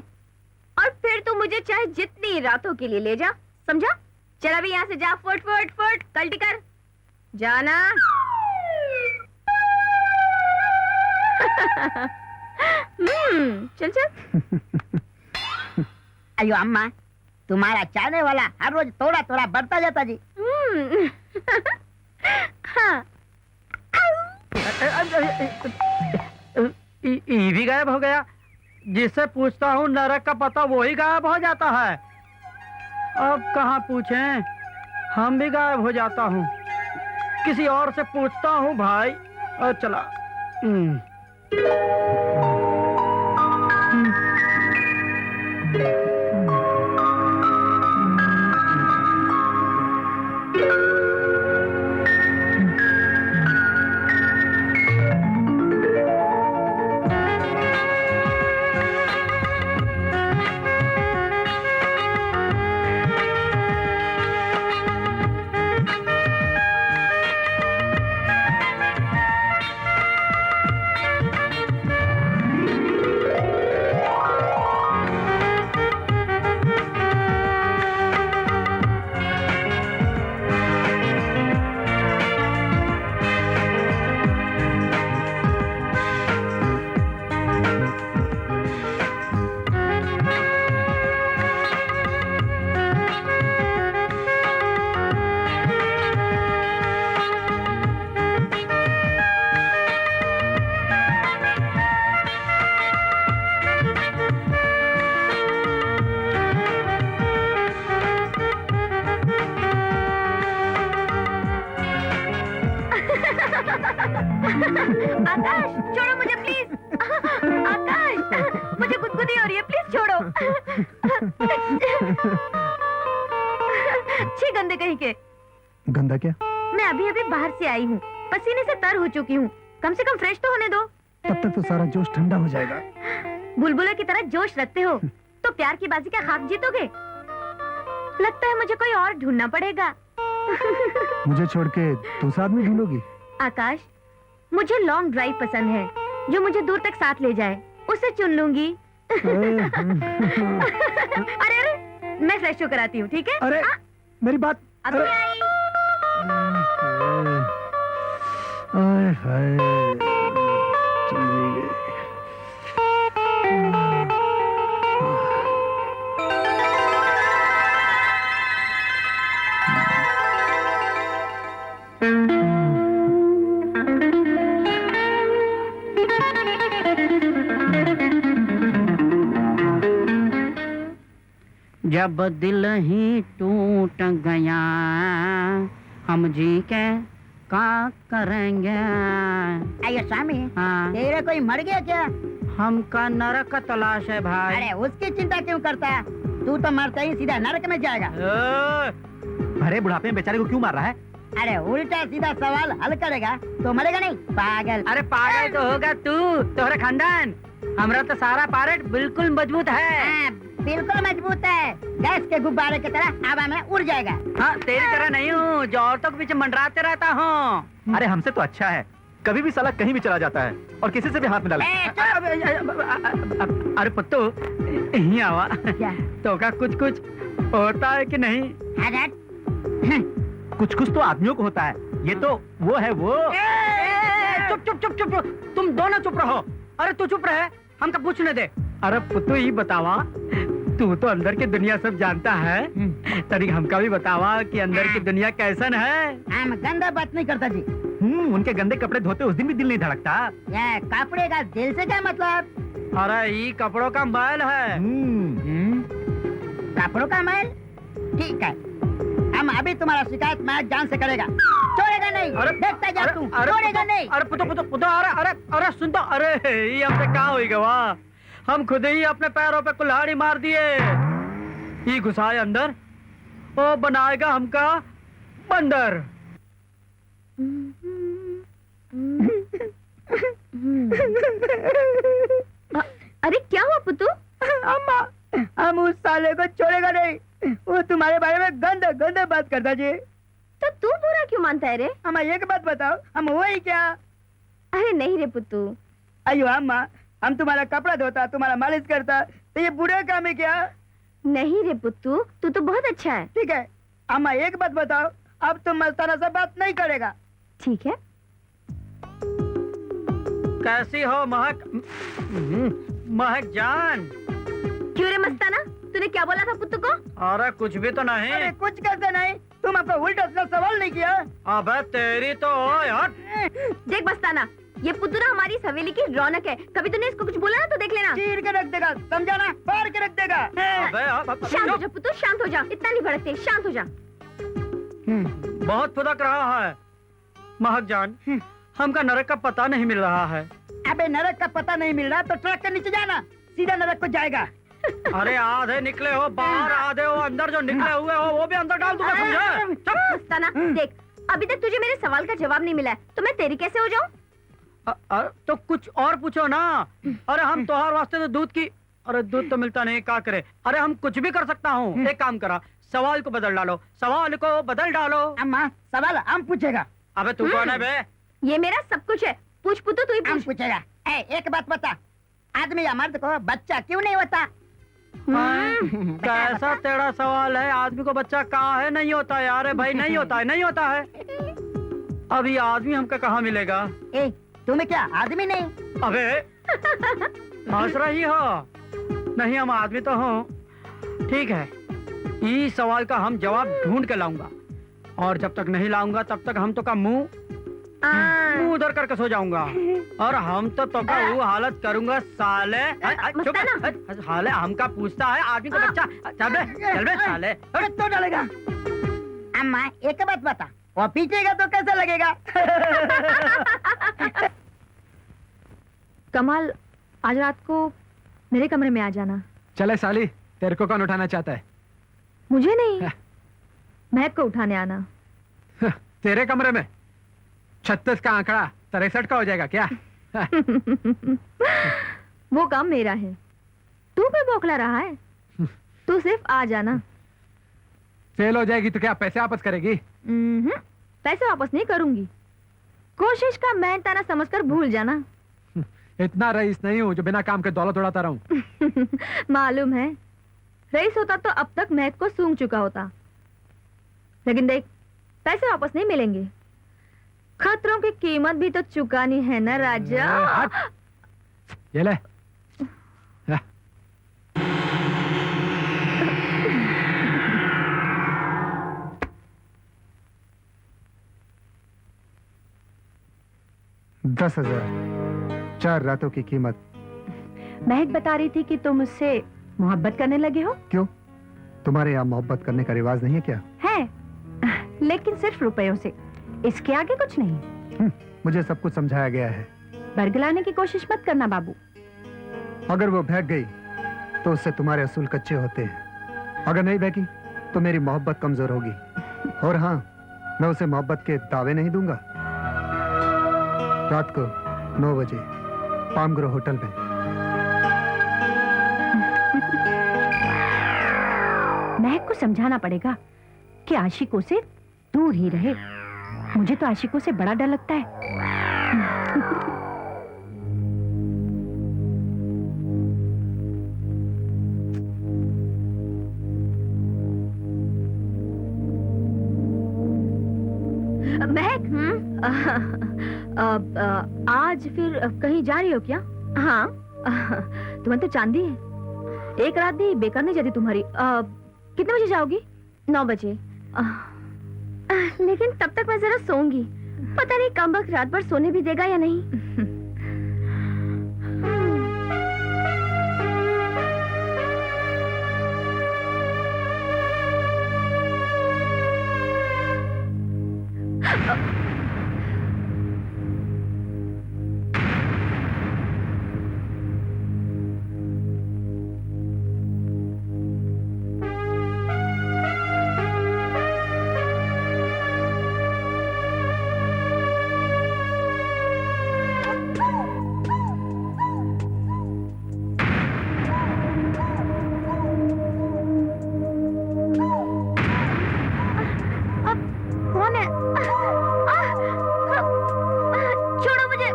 और फिर तू मुझे चाहे जितनी रातों के लिए ले जा, समझा? चल अभी यहाँ से जा, फुट फुट फुट, कल्टी कर, जाना। चल चल। अयो अम्मा, तुम्हारा चाहने वाला हर रोज थोड़ा थोड़ा बढ़ता जाता जी। हाँ। ये भी गायब हो गया। जिससे पूछता हूँ नरक का पता, वही गायब हो जाता है। अब कहाँ पूछें, हम भी गायब हो जाता हूँ। किसी और से पूछता हूँ भाई। और चला। आकाश छोड़ो मुझे प्लीज। आकाश मुझे गुदगुदी हो रही है, प्लीज छोड़ो। छी गंदे कहीं के। गंदा क्या? मैं अभी अभी बाहर से आई हूँ, पसीने से तर हो चुकी हूँ, कम से कम फ्रेश तो होने दो। तब तक तो सारा जोश ठंडा हो जाएगा। बुलबुले की तरह जोश रखते हो तो प्यार की बाजी का खाक जीतोगे? लगता है मुझे कोई और ढूंढना पड़ेगा। मुझे छोड़ के दूसरा आदमी ढूंढोगी? आकाश, मुझे लॉन्ग ड्राइव पसंद है, जो मुझे दूर तक साथ ले जाए, उसे चुन लूंगी। अरे अरे, मैं फ्रेश होकर आती हूँ, ठीक है? अरे मेरी बात। अभी अरे आई। आय हाय, चली गई। जब दिल ही टूट गया हम जी के का करेंगे। अरे स्वामी, हाँ, तेरे कोई मर गया क्या? हमका नरक का तलाश है भाई। अरे उसकी चिंता क्यों करता है? तू तो मरते ही सीधा नरक में जाएगा। भरे बुढ़ापे में बेचारे को क्यों मार रहा है? अरे उल्टा सीधा सवाल हल करेगा तो मरेगा नहीं, पागल। अरे पागल तो होगा तू, तोहरा खानदान। हमरा तो सारा पारेट बिल्कुल मजबूत है। हाँ, बिल्कुल मजबूत है, गैस के गुब्बारे की तरह हवा में उड़ जाएगा। हाँ, तेरी तरह नहीं हूँ जो औरतों के पीछे मंडराते रहता हूँ। अरे हमसे तो अच्छा है, कभी भी साला कहीं भी चला जाता है और किसी से भी हाथ में डाले। अरे पुत्तू, यहीं आवा। क्या? तो का कुछ कुछ होता है कि नहीं? कुछ कुछ तो आदमियों को होता है, ये तो वो है वो। चुप चुप चुप चुप, तुम दोनों चुप रहो। अरे तू चुप रहे, हमको पूछने दे। अरे पुत्तू ही बतावा, तू तो अंदर की दुनिया सब जानता है, तनिक हमका भी बतावा कि अंदर की दुनिया कैसन है। हम गंदा बात नहीं करता जी। उनके गंदे कपड़े धोते उस दिन भी दिल नहीं धड़कता। ये कपड़े का दिल से क्या मतलब? अरे ये कपड़ों का मैल है। कपड़ों का मैल? ठीक है, हम अभी तुम्हारा शिकायत मैं जान से करेगा। छोड़ेगा नहीं, देखता जा तू, छोड़ेगा नहीं। अरे पुतो पुतो पुतो, अरे अरे अरे सुन तो, अरे ये हमसे क्या होएगा? वाह, हम खुद ही अपने पैरों पे कुल्हाड़ी मार दिए। ये घुसाए अंदर, वो बनाएगा हमका बंदर। अरे क्या हुआ पुत्तू? अम्मा, हम उस साले को छोड़ेगा नहीं, वो तुम्हारे बारे में गंदा गंदा बात करता जी। तो तू बुरा क्यों मानता है रे? अम्मा एक बात बताओ, हम वही क्या? अरे नहीं रे पुत्तू। अयो अम्मा, हम तुम्हारा कपड़ा धोता, तुम्हारा मालिश करता, तो ये बुरा काम है क्या? नहीं रे पुत्तू, तू तो बहुत अच्छा है। ठीक है अम्मा, एक बात बताओ, अब तुम मस्ताना से बात नहीं करेगा। ठीक है। कैसी हो महक? महक जान। क्यों रे मस्ताना, तूने क्या बोला था पुत्तू को? अरे कुछ भी तो नहीं। अरे कुछ कैसे नहीं, तुम अपना उल्टा सीधा सवाल नहीं किया। अबे तेरी तो यार। देख मस्ताना, ये पुत्तू ना हमारी इस हवेली की रौनक है, कभी तूने इसको कुछ बोला ना तो देख लेना। चीर के रख देगा, समझा ना? फाड़ के रख देगा। शांत हो जा पुत्तू, शांत हो जा, इतना नहीं भड़कते, शांत हो जा। बहुत फुदक रहा है महक जान, हमका नरक का पता नहीं मिल रहा है। अबे नरक का पता नहीं मिल रहा तो ट्रक के नीचे जाना, सीधा नरक को जाएगा। अरे आधे निकले हो बाहर, आधे हो अंदर, जो निकले हुए हो वो भी अंदर डाल दूंगा, समझे? मस्ताना देख, अभी तक तुझे मेरे सवाल का जवाब नहीं मिला है, तो मैं तेरी कैसे हो जाऊं? तो कुछ और पूछो ना। अरे हम तोहार वास्ते तो दूध की, अरे दूध तो मिलता नहीं, क्या करे? अरे हम कुछ भी कर सकता हूँ। एक काम करा, सवाल को बदल डालो, सवाल को बदल डालो। अम्मा सवाल हम पूछेगा। अबे तू कौन है बे? ये मेरा सब कुछ है, पूछ पुत्तू, तू ही हम पूछ। पूछेगा। एक बात बता, आदमी या मर्द को बच्चा क्यों नहीं होता? कैसा तेरा सवाल है? आदमी को बच्चा कहाँ है? नहीं होता यार भाई, नहीं होता है, नहीं होता है। अभी आदमी हमका कहाँ मिलेगा? तुम्हें क्या आदमी नहीं? अबे हंस रही हो? नहीं, हम आदमी तो हो। ठीक है, इस सवाल का हम जवाब ढूंढ के लाऊंगा, और जब तक नहीं लाऊंगा तब तक हम तो का मुंह उधर करके सो जाऊंगा, और हम तो का वो हालत करूंगा साले। चुप, साले हमका पूछता है आदमी को बच्चा। चल बे साले। अरे तो डालेगा। अम्मा एक बात बता, वो पीछेगा तो कैसा लगेगा? कमाल, आज रात को मेरे कमरे में आ जाना। चले साली, तेरे को कौन उठाना चाहता है? मुझे नहीं, महक को उठाने आना। तेरे कमरे में 36 का आंकड़ा 63 का हो जाएगा क्या? वो काम मेरा है, तू भी बौखला रहा है। तू सिर्फ आ जाना। फेल हो जाएगी तो क्या पैसे वापस करेगी? पैसे वापस नहीं करूंगी, कोशिश का मैं ताना समझकर भूल जाना। इतना रईस नहीं हूँ जो बिना काम के दौलत उड़ाता रहूं। मालूम है, रईस होता तो अब तक महक को सूंघ चुका होता। लेकिन देख, पैसे वापस नहीं मिलेंगे, खतरों की कीमत भी तो चुकानी है ना राजा। ये ले। दस 4 रातों की कीमत। महक बता रही थी कि तुम मुझसे मोहब्बत करने लगे हो। क्यों, तुम्हारे यहाँ मोहब्बत करने का रिवाज नहीं है क्या? है, लेकिन सिर्फ रुपयों से, इसके आगे कुछ नहीं। मुझे सब कुछ समझाया गया है। बरगलाने की कोशिश मत करना बाबू। अगर वो भाग गई तो उससे तुम्हारे असूल कच्चे होते हैं, अगर नहीं भागी तो मेरी मोहब्बत कमजोर होगी। और हाँ, मैं उसे मोहब्बत के दावे नहीं दूंगा। रात को 9 बजे पाम ग्रो होटल में। महक को समझाना पड़ेगा कि आशिकों से दूर ही रहे। मुझे तो आशिकों से बड़ा डर लगता है। महक, आज फिर कहीं जा रही हो क्या? हाँ, तुम्हें तो चांदी है। एक रात भी बेकार नहीं जाती तुम्हारी। कितने बजे जाओगी? 9 बजे। लेकिन तब तक मैं जरा सोऊंगी। पता नहीं कमबख्त रात भर सोने भी देगा या नहीं। कौन है? छोड़ो मुझे।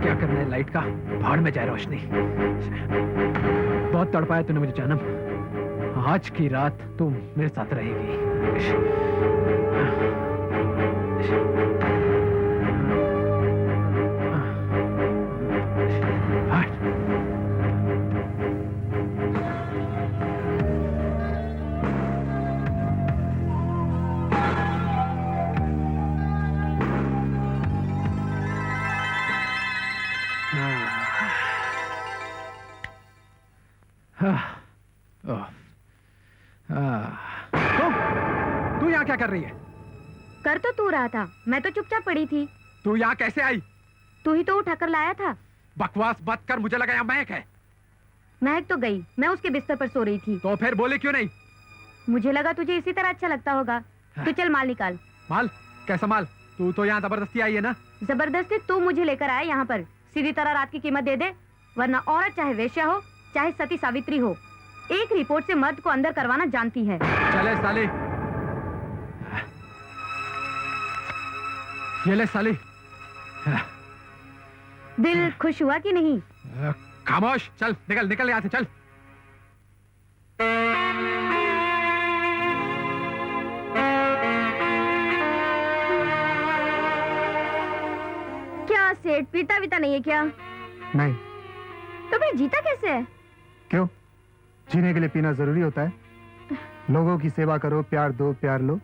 क्या करना है लाइट का? भाड़ में जाए रोशनी। बहुत तड़पाया तूने मुझे जानम। आज की रात तुम मेरे साथ रहेगी। तू यहाँ क्या कर रही है? कर तो तू रहा था, मैं तो चुपचाप पड़ी थी। तू यहाँ कैसे आई? तू ही तो उठाकर लाया था। बकवास मत कर, मुझे लगा यहाँ महक है। महक तो गई, मैं उसके बिस्तर पर सो रही थी। तो फिर बोले क्यों नहीं? मुझे लगा तुझे इसी तरह अच्छा लगता होगा। तू चल माल निकाल। माल? कैसा माल? तू तो यहाँ जबरदस्ती आई है ना? जबरदस्ती तू मुझे लेकर आया यहाँ पर। सीधी तरह रात की कीमत दे दे, वरना औरत चाहे वेश्या हो चाहे सती सावित्री हो, एक रिपोर्ट से मर्द को अंदर करवाना जानती है। चले साली। ये ले साली। दिल खुश हुआ कि नहीं? खामोश, चल निकल निकल यहाँ से, चल। क्या सेठ पीता वीता नहीं है क्या? नहीं। तो फिर जीता कैसे है? क्यों, जीने के लिए पीना जरूरी होता है? लोगों की सेवा करो, प्यार दो, प्यार लो,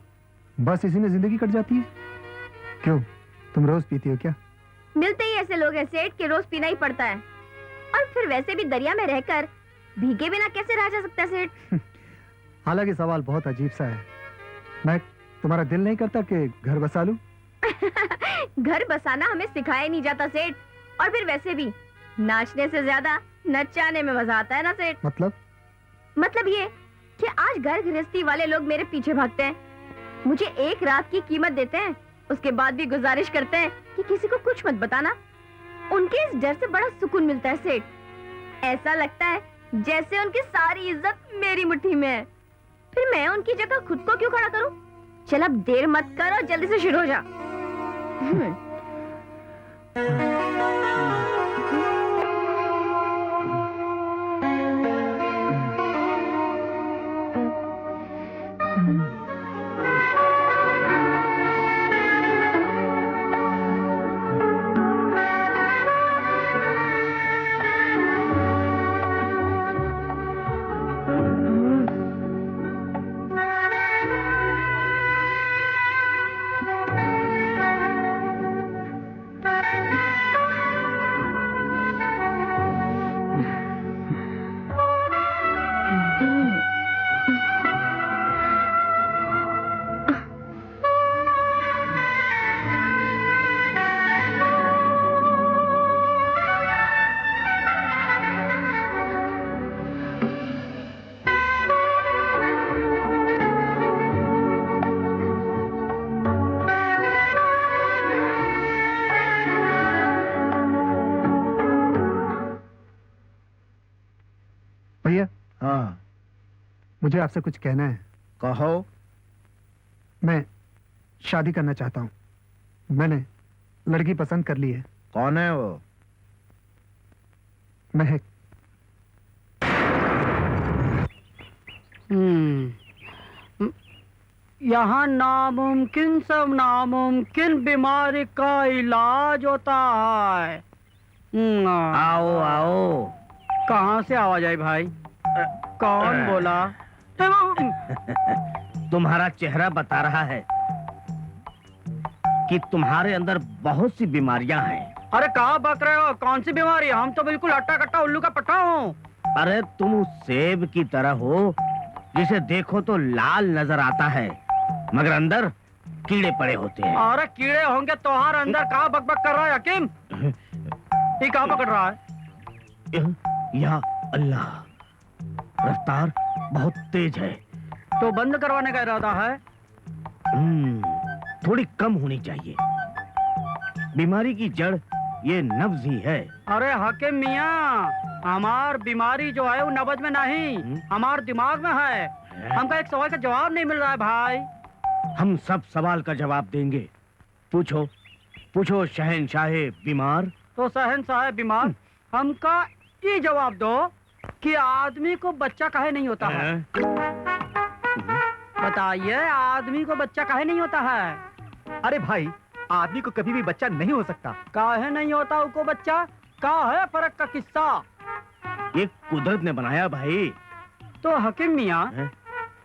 बस इसी में जिंदगी कट जाती है। क्यों, तुम रोज पीती हो क्या? मिलते ही ऐसे लोग हैं सेठ कि रोज पीना ही पड़ता है। और फिर वैसे भी दरिया में रहकर भीगे बिना कैसे रहा जा सकता है सेठ? हालांकि सवाल बहुत अजीब सा है। मैं तुम्हारा दिल नहीं करता कि घर बसा लूं? घर बसाना हमें सिखाया नहीं जाता सेठ। और फिर वैसे भी नाचने से ज्यादा नचाने में मजा आता है ना सेठ। मतलब ये कि आज घर गृहस्थी वाले लोग मेरे पीछे भागते हैं, मुझे एक रात की कीमत देते हैं, उसके बाद भी गुजारिश करते हैं कि किसी को कुछ मत बताना। उनके इस डर से बड़ा सुकून मिलता है सेठ। ऐसा लगता है जैसे उनकी सारी इज्जत मेरी मुट्ठी में है। फिर मैं उनकी जगह खुद को क्यों खड़ा करूं? चल अब देर मत कर और जल्दी से शुरू हो जा। भैया, हाँ मुझे आपसे कुछ कहना है। कहो। मैं शादी करना चाहता हूँ। मैंने लड़की पसंद कर ली है। कौन है वो? महक। यहाँ नामुमकिन सब नामुमकिन बीमारी का इलाज होता है। आओ आओ। कहाँ से आवाज आई भाई? कौन बोला? तुम्हारा चेहरा बता रहा है कि तुम्हारे अंदर बहुत सी बीमारियां हैं। अरे कहाँ बक रहे हो? कौन सी बीमारी? हम तो बिल्कुल हट्टा कट्टा उल्लू का पट्टा हूँ। अरे तुम उस सेब की तरह हो जिसे देखो तो लाल नजर आता है मगर अंदर कीड़े पड़े होते हैं। अरे कीड़े होंगे तो हर अंदर कहाँ बकबक कर रहा है हकीम? ये कहाँ पकड़ रहा है? या अल्लाह, रफ्तार बहुत तेज है। तो बंद करवाने का इरादा है? थोड़ी कम होनी चाहिए। बीमारी की जड़ ये नब्ज ही है। अरे हकीम मियाँ, हमार बीमारी जो है वो नब्ज में नहीं, हमार दिमाग में है। हमका एक सवाल का जवाब नहीं मिल रहा है भाई। हम सब सवाल का जवाब देंगे। पूछो पूछो शहंशाहे बीमार। तो शहंशाह बीमार, हमका ये जवाब दो कि आदमी को बच्चा काहे नहीं होता है? बताइए, आदमी को बच्चा काहे नहीं होता है? अरे भाई, आदमी को कभी भी बच्चा नहीं हो सकता। काहे नहीं होता उसको बच्चा? का है फर्क का किस्सा? ये कुदरत ने बनाया भाई। तो हकीम मियाँ,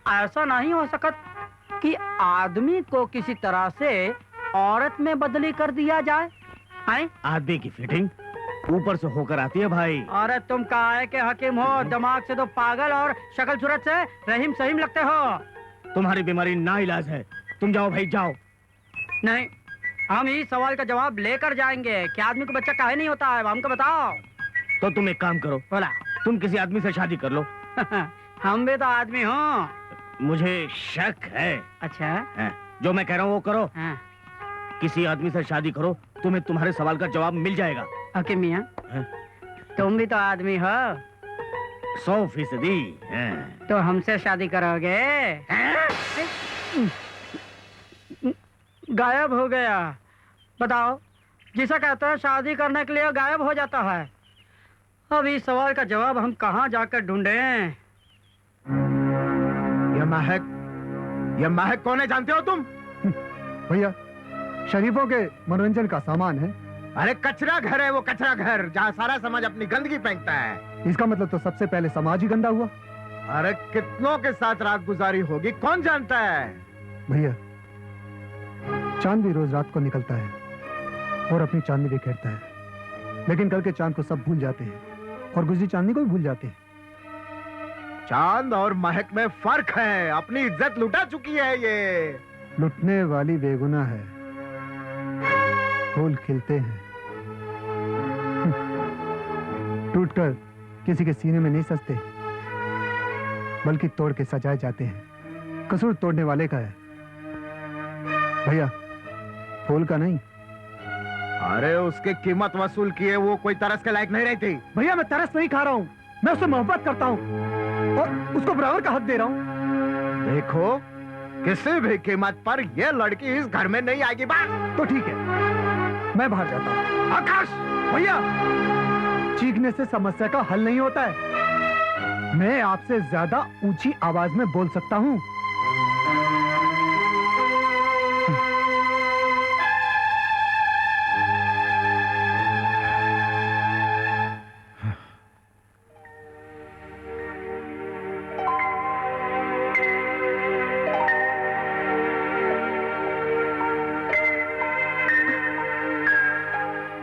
ऐसा नहीं हो सकत कि आदमी को किसी तरह से औरत में बदली कर दिया जाए? हैं? आदमी की फिटिंग ऊपर से होकर आती है भाई। अरे तुम काहे के हकीम हो? दिमाग से तो पागल और शक्ल सूरत से रहीम सहीम लगते हो। तुम्हारी बीमारी ना इलाज है। तुम जाओ भाई, जाओ। नहीं, हम ही सवाल का जवाब लेकर जाएंगे कि आदमी को बच्चा काहे नहीं होता है, हमको बताओ। तो तुम एक काम करो, बोला। तुम किसी आदमी से शादी कर लो। हम भी तो आदमी हो। मुझे शक है। अच्छा है। जो मैं कह रहा हूँ वो करो। हाँ। किसी आदमी से शादी करो, तुम्हें तुम्हारे सवाल का जवाब मिल जाएगा। हकीम मियाँ, तुम भी तो आदमी हो। 100%। तो हमसे शादी करोगे? गायब हो गया। बताओ, जिसे कहते हैं शादी करने के लिए गायब हो जाता है। अब इस सवाल का जवाब हम कहाँ जाकर ढूंढें? यह महक कौन है जानते हो तुम? भैया, शरीफों के मनोरंजन का सामान है। अरे कचरा घर है वो, कचरा घर, जहाँ सारा समाज अपनी गंदगी फेंकता है। इसका मतलब तो सबसे पहले समाज ही गंदा हुआ। अरे कितनों के साथ रात गुजारी होगी कौन जानता है। भैया, चांद भी रोज रात को निकलता है और अपनी चांदनी बिखेरता है, लेकिन कल के चांद को सब भूल जाते हैं और गुजरी चांदनी को भी भूल जाते हैं। चांद और महक में फर्क है। अपनी इज्जत लुटा चुकी है ये। लुटने वाली बेगुनाह है, फूल खिलते हैं, टूटकर किसी के सीने में नहीं सजते, बल्कि तोड़ के सजाए जाते हैं। कसूर तोड़ने वाले का है भैया, फूल का नहीं। अरे उसकी कीमत वसूल किए वो कोई तरस के लायक नहीं रहती। भैया मैं तरस नहीं खा रहा हूँ, मैं उससे मोहब्बत करता हूँ और उसको बराबर का हक दे रहा हूँ। देखो, किसी भी कीमत पर ये लड़की इस घर में नहीं आएगी। बात तो ठीक है, मैं बाहर जाता हूँ। आकाश, भैया, चीखने से समस्या का हल नहीं होता है। मैं आपसे ज्यादा ऊंची आवाज में बोल सकता हूँ।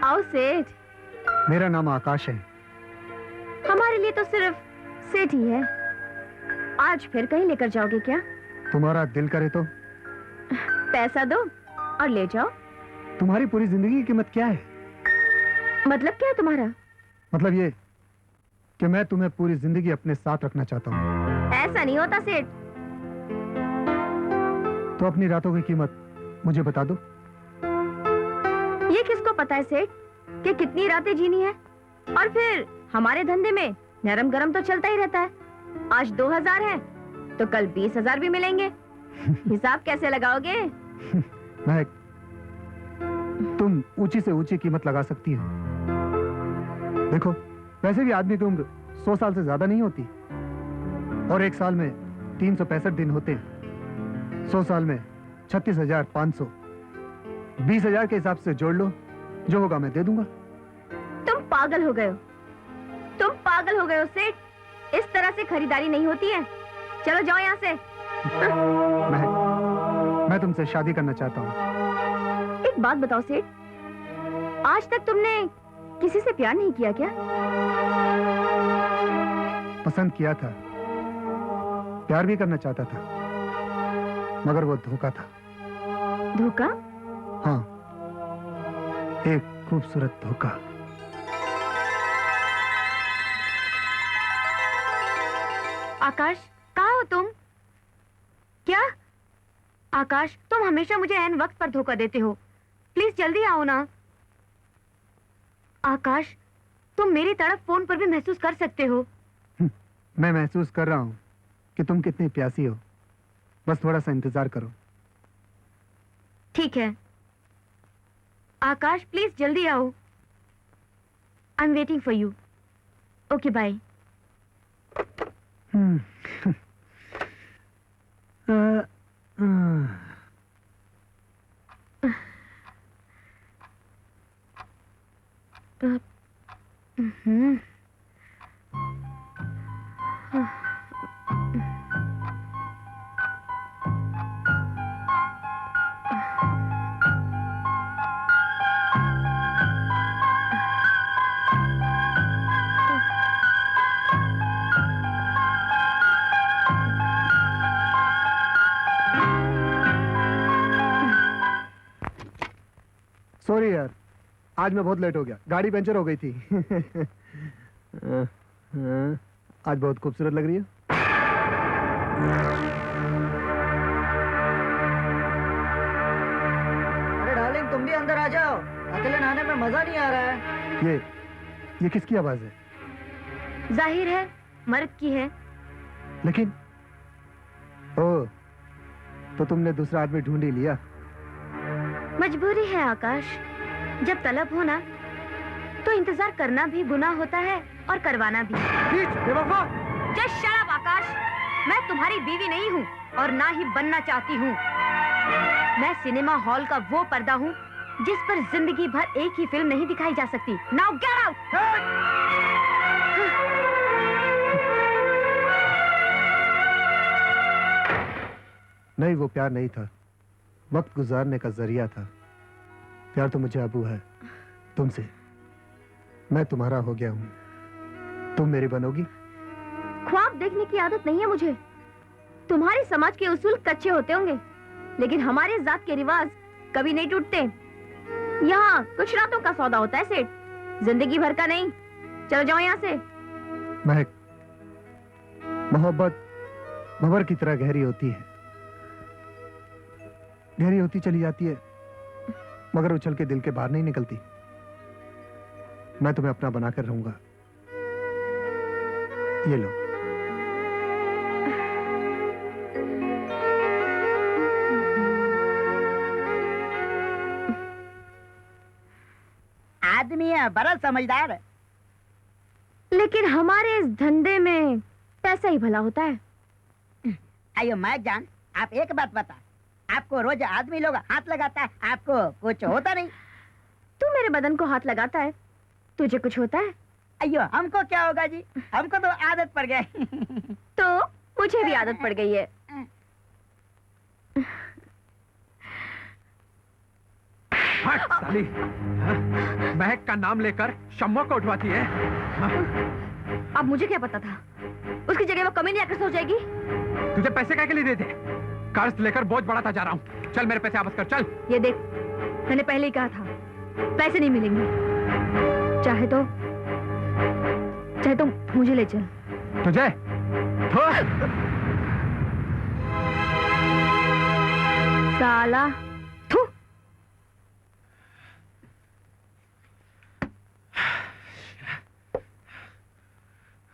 आओ सेठ। मेरा नाम आकाश है। हमारे लिए तो सिर्फ सेठ ही है। आज फिर कहीं लेकर जाओगे क्या? तुम्हारा दिल करे तो। पैसा दो और ले जाओ। तुम्हारी पूरी जिंदगी की कीमत क्या है? मतलब क्या है तुम्हारा? मतलब ये कि मैं तुम्हें पूरी जिंदगी अपने साथ रखना चाहता हूँ। ऐसा नहीं होता सेठ। तो अपनी रातों की कीमत मुझे बता दो। ये किसको पता है सेठ कि कितनी रातें जीनी है? और फिर हमारे धंधे में नरम गरम तो चलता ही रहता है। आज 2000 है तो कल 20,000 भी मिलेंगे। हिसाब कैसे लगाओगे? महक, तुम ऊंची से ऊंची कीमत लगा सकती हो। देखो, वैसे भी आदमी की उम्र 100 साल से ज्यादा नहीं होती और एक साल में 365 दिन होते हैं। 100 साल में 36,500, 20,000 के हिसाब से जोड़ लो, जो होगा मैं दे दूंगा। तुम पागल हो गए हो। तुम पागल हो गए हो सेठ। इस तरह से खरीदारी नहीं होती है। चलो जाओ यहाँ से। मैं तुमसे शादी करना चाहता हूँ। एक बात बताओ सेठ, आज तक तुमने किसी से प्यार नहीं किया क्या? पसंद किया था, प्यार भी करना चाहता था, मगर वो धोखा था। धोखा? हाँ, एक खूबसूरत धोखा। आकाश, कहाँ हो तुम? क्या? आकाश, तुम हमेशा मुझे ऐन वक्त पर धोखा देते हो। प्लीज जल्दी आओ ना। आकाश, तुम मेरी तड़प फोन पर भी महसूस कर सकते हो। मैं महसूस कर रहा हूँ कि तुम कितनी प्यासी हो। बस थोड़ा सा इंतजार करो। ठीक है आकाश, प्लीज जल्दी आओ। I am waiting for you. Okay bye. Sorry यार, आज मैं बहुत लेट हो गया, गाड़ी पंचर हो गई थी। आज बहुत खूबसूरत लग रही है। अरे डार्लिंग, तुम भी अंदर आ जाओ। अकेले नहाने में मजा नहीं आ रहा है। ये किसकी आवाज है? जाहिर है मर्द की है। लेकिन ओ, तो तुमने दूसरा आदमी ढूंढ ही लिया। मजबूरी है आकाश। जब तलब हो ना तो इंतजार करना भी गुनाह होता है और करवाना भी। जस्ट शट अप आकाश। मैं तुम्हारी बीवी नहीं हूँ और ना ही बनना चाहती हूँ। मैं सिनेमा हॉल का वो पर्दा हूँ जिस पर जिंदगी भर एक ही फिल्म नहीं दिखाई जा सकती। Now get out. नहीं, वो प्यार नहीं था, वक्त गुजारने का जरिया था। प्यार तो मुझे अबू है तुमसे। मैं तुम्हारा हो गया हूँ, तुम मेरी बनोगी? ख्वाब देखने की आदत नहीं है मुझे। तुम्हारे समाज के उसूल कच्चे होते होंगे। लेकिन हमारे जात के रिवाज कभी नहीं टूटते। यहाँ कुछ रातों का सौदा होता है सेठ, जिंदगी भर का नहीं। चलो जाओ यहाँ से। महक, मोहब्बत भंवर की तरह गहरी होती है, गहरी होती चली जाती है, मगर उछल के दिल के बाहर नहीं निकलती। मैं तुम्हें अपना बनाकर रहूंगा। ये लो। आदमी है बड़ा समझदार है। लेकिन हमारे इस धंधे में पैसा ही भला होता है। आयो मैं जान, आप एक बात बता, आपको रोज आदमी लोग हाथ लगाता है, आपको कुछ होता नहीं? तू मेरे बदन को हाथ लगाता है, तुझे कुछ होता है? अयो हमको क्या होगा जी, हमको तो आदत पड़ गई। तो मुझे भी आदत पड़ गई है। हट साली, हाँ? महक का नाम लेकर शम्मो को उठवाती है। हाँ? अब मुझे क्या पता था उसकी जगह वो कमी नहीं आकर सो जाएगी। तुझे पैसे क्या के लिए देते? कर्ज लेकर बोझ बढ़ाता जा रहा हूँ। चल मेरे पैसे वापस कर, चल। ये देख, मैंने पहले ही कहा था पैसे नहीं मिलेंगे। चाहे तो मुझे ले चल। तुझे साला थू।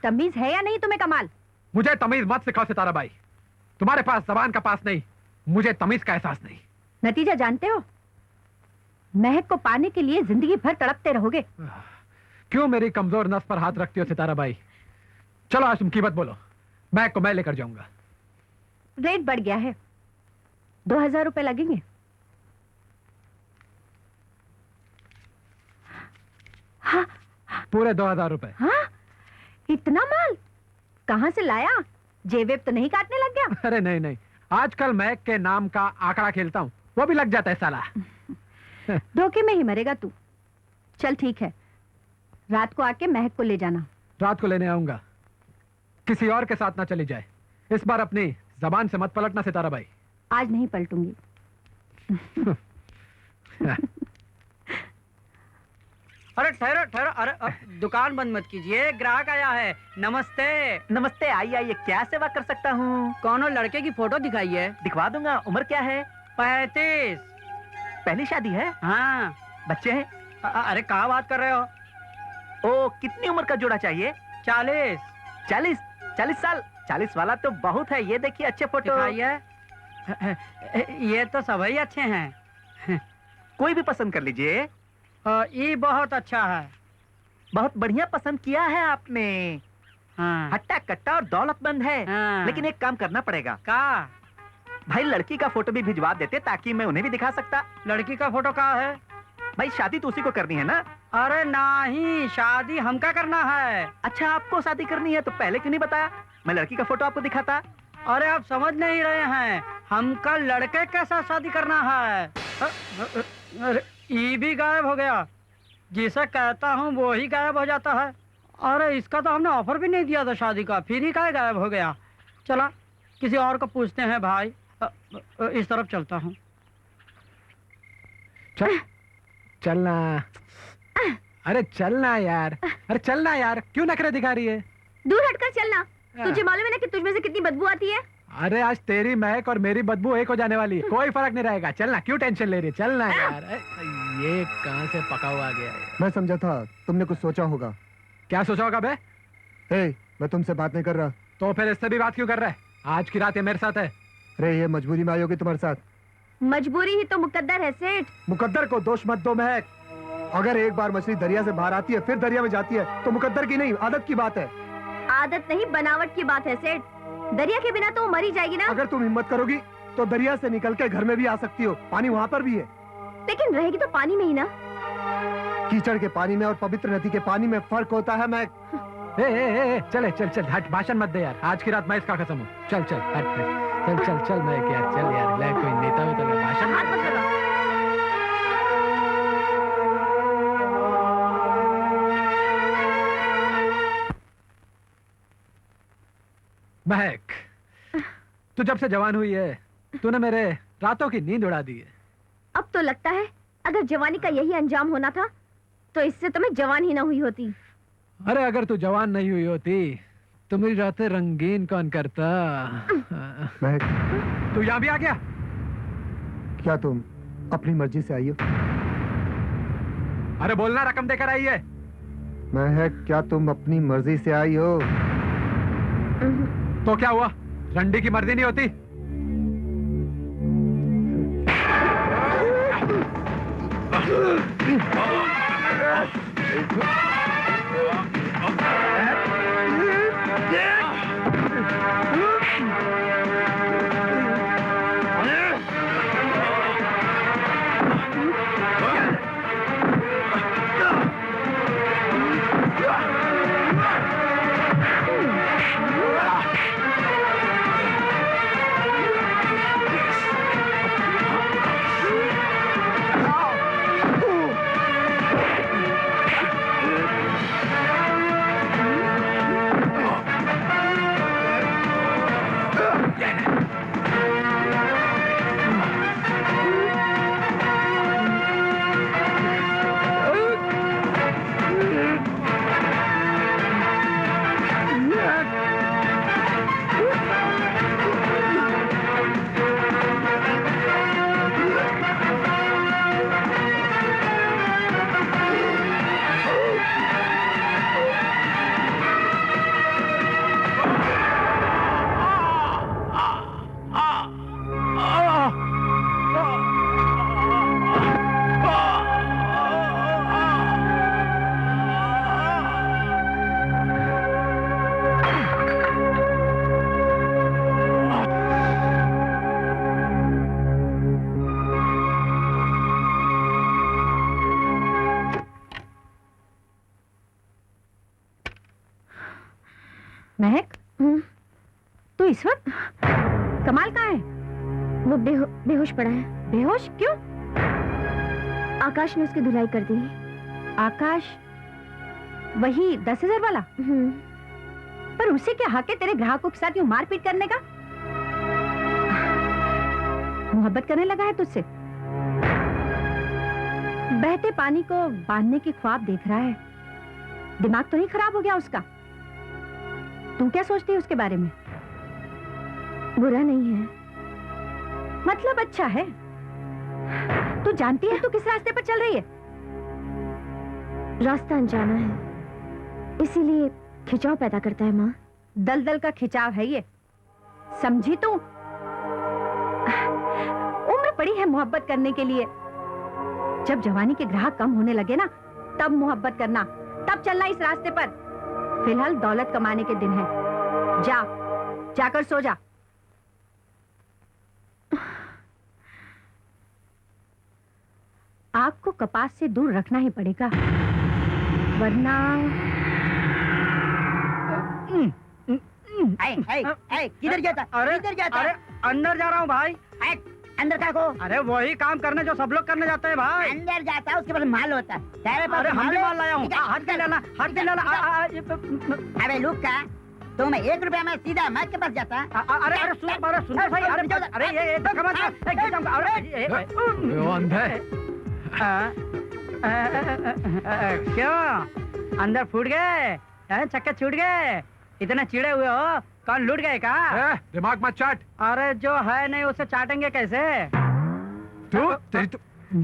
तमीज है या नहीं तुम्हें कमाल? मुझे तमीज मत सिखाओ सितारा भाई। तुम्हारे पास जबान का पास नहीं, मुझे तमीज का एहसास नहीं। नतीजा जानते हो? महक को पाने के लिए जिंदगी भर तड़पते रहोगे। क्यों मेरी कमजोर नस पर हाथ रखती हो सितारा भाई? चलो आज तुम कीमत बोलो, महक को मैं लेकर जाऊंगा। रेट बढ़ गया है, 2000 रुपए लगेंगे। हाँ, पूरे 2000 रुपए। हाँ? इतना माल कहाँ से लाया? जेब तो नहीं काटने लग गया? अरे नहीं नहीं, आजकल महक के नाम का आंकड़ा खेलता हूँ, वो भी लग जाता है साला। धोखे में ही मरेगा तू। चल ठीक है, रात को आके महक को ले जाना। रात को लेने आऊंगा, किसी और के साथ ना चली जाए। इस बार अपनी जबान से मत पलटना सितारा भाई। आज नहीं पलटूंगी। अरे ठहरो ठहरो, अरे दुकान बंद मत कीजिए, ग्राहक आया है। नमस्ते। नमस्ते, आइए आइए, क्या सेवा कर सकता हूँ? कौनो लड़के की फोटो दिखाइए। दिखवा दूंगा। उम्र क्या है? 35। पहली शादी है? हाँ। बच्चे हैं? अरे कहाँ बात कर रहे हो? ओ, कितनी उम्र का जोड़ा चाहिए? 40। 40 साल? 40 वाला तो बहुत है। ये देखिए अच्छे फोटो। दिखाइए। ये तो सभी अच्छे हैं। कोई भी पसंद कर लीजिए। ये बहुत अच्छा है। बहुत बढ़िया पसंद किया है आपने। हाँ। हट्टा कट्टा और दौलतमंद है। हाँ। लेकिन एक काम करना पड़ेगा। का? भाई लड़की का फोटो भी भिजवा देते ताकि मैं उन्हें भी दिखा सकता। लड़की का फोटो कहाँ है? भाई शादी तो उसी को करनी है ना। अरे नहीं, शादी हमका करना है। अच्छा, आपको शादी करनी है तो पहले क्यों नहीं बताया? मैं लड़की का फोटो आपको दिखाता। अरे आप समझ नहीं रहे हैं, हमका लड़के के साथ शादी करना है। अरे ये भी गायब हो गया। जिसे कहता हूँ वो ही गायब हो जाता है। अरे इसका तो हमने ऑफर भी नहीं दिया था शादी का, फिर ही काय गायब हो गया। चला किसी और को पूछते हैं भाई। इस तरफ चलता हूँ। चल चलना। अरे चलना यार, अरे चलना यार, क्यों नखरे दिखा रही है? दूर हटकर चलना। तुझे मालूम है ना कि तुझमें से कितनी बदबू आती है? अरे आज तेरी महक और मेरी बदबू एक हो जाने वाली है, कोई फर्क नहीं रहेगा। चलना, क्यों टेंशन ले रही है? चलना यार। ये कहाँ से पका हुआ आ गया है? मैं समझा था तुमने कुछ सोचा होगा। क्या सोचा होगा बे? मैं तुमसे बात नहीं कर रहा। तो फिर इससे भी बात क्यों कर रहा है? आज की रात ये मेरे साथ है। अरे ये मजबूरी में आई होगी तुम्हारे साथ। मजबूरी ही तो मुकद्दर है सेठ। मुकद्दर को दोष मत दो महक। अगर एक बार मछली दरिया से बाहर आती है फिर दरिया में जाती है तो मुकद्दर की नहीं, आदत की बात है। आदत नहीं, बनावट की बात है सेठ। दरिया के बिना तो वो मरी जाएगी ना। अगर तुम हिम्मत करोगी तो दरिया से निकल के घर में भी आ सकती हो, पानी वहाँ पर भी है। लेकिन रहेगी तो पानी में ही ना। कीचड़ के पानी में और पवित्र नदी के पानी में फर्क होता है महक। चले चल चल, हट, भाषण मत दे यार। आज की रात मैं इसका कसम हूँ। चल चल हट, चल चल चल मैं यार, चल यार, ले कोई नेता में तो मैं भाषण हाथ मत लगाओ। महक, तू जब से जवान हुई है तूने मेरे रातों की नींद उड़ा दी है। अब तो लगता है अगर जवानी का यही अंजाम होना था तो इससे तो मैं जवान ही ना हुई होती। अरे अगर तू जवान नहीं हुई होती तो मेरी रातें रंगीन कौन करता। महक, तू यहाँ भी आ गया? क्या तुम अपनी मर्जी से आई हो? अरे बोलना, रकम देकर आई है। महक, क्या तुम अपनी मर्जी से आई हो? तो क्या हुआ, रंडी की मर्जी नहीं होती? महक, तू इस वक्त? कमाल कहाँ है? वो बेहोश पड़ा है। बेहोश क्यों? आकाश ने उसकी धुलाई कर दी। आकाश? वही 10,000 वाला? पर उसे क्या हक है तेरे ग्राहकों के साथ यूं मारपीट करने का? मोहब्बत करने लगा है तुझसे? बहते पानी को बांधने की ख्वाब देख रहा है। दिमाग तो नहीं खराब हो गया उसका? तू क्या सोचती है उसके बारे में? बुरा नहीं है, मतलब अच्छा है। तू जानती है तू किस रास्ते पर चल रही है? रास्ता अनजाना है, इसीलिए खिंचाव पैदा करता है माँ। दलदल का खिंचाव है ये, समझी तू? उम्र पड़ी है मोहब्बत करने के लिए। जब जवानी के ग्राहक कम होने लगे ना, तब मोहब्बत करना, तब चलना इस रास्ते पर। फिलहाल दौलत कमाने के दिन है। जा, जाकर सो जा। आग को कपास से दूर रखना ही पड़ेगा, वरना किधर जाता? अरे किधर जाता? अरे अंदर जा रहा हूँ भाई। अंदर का को? अरे वही काम करने जो सब लोग करने जाते हैं भाई। अंदर जाता है, उसके पास माल होता है। तेरे पास अरे हम भी है? माल लाया हूँ। हट के लेना, हट के लेना। अबे लुक का, तो मैं 1 रुपया में सीधा मैच के पास जाता। अरे अरे सुन तो सही। अरे ये देखो मत। अरे वो अंधे। क्यों अंदर फूट गए? चक्के छूट गए? इतने चिड़े हुए हो? कौन लूट गए का? दिमाग मत चाट। अरे जो है नहीं उसे चाटेंगे कैसे? तू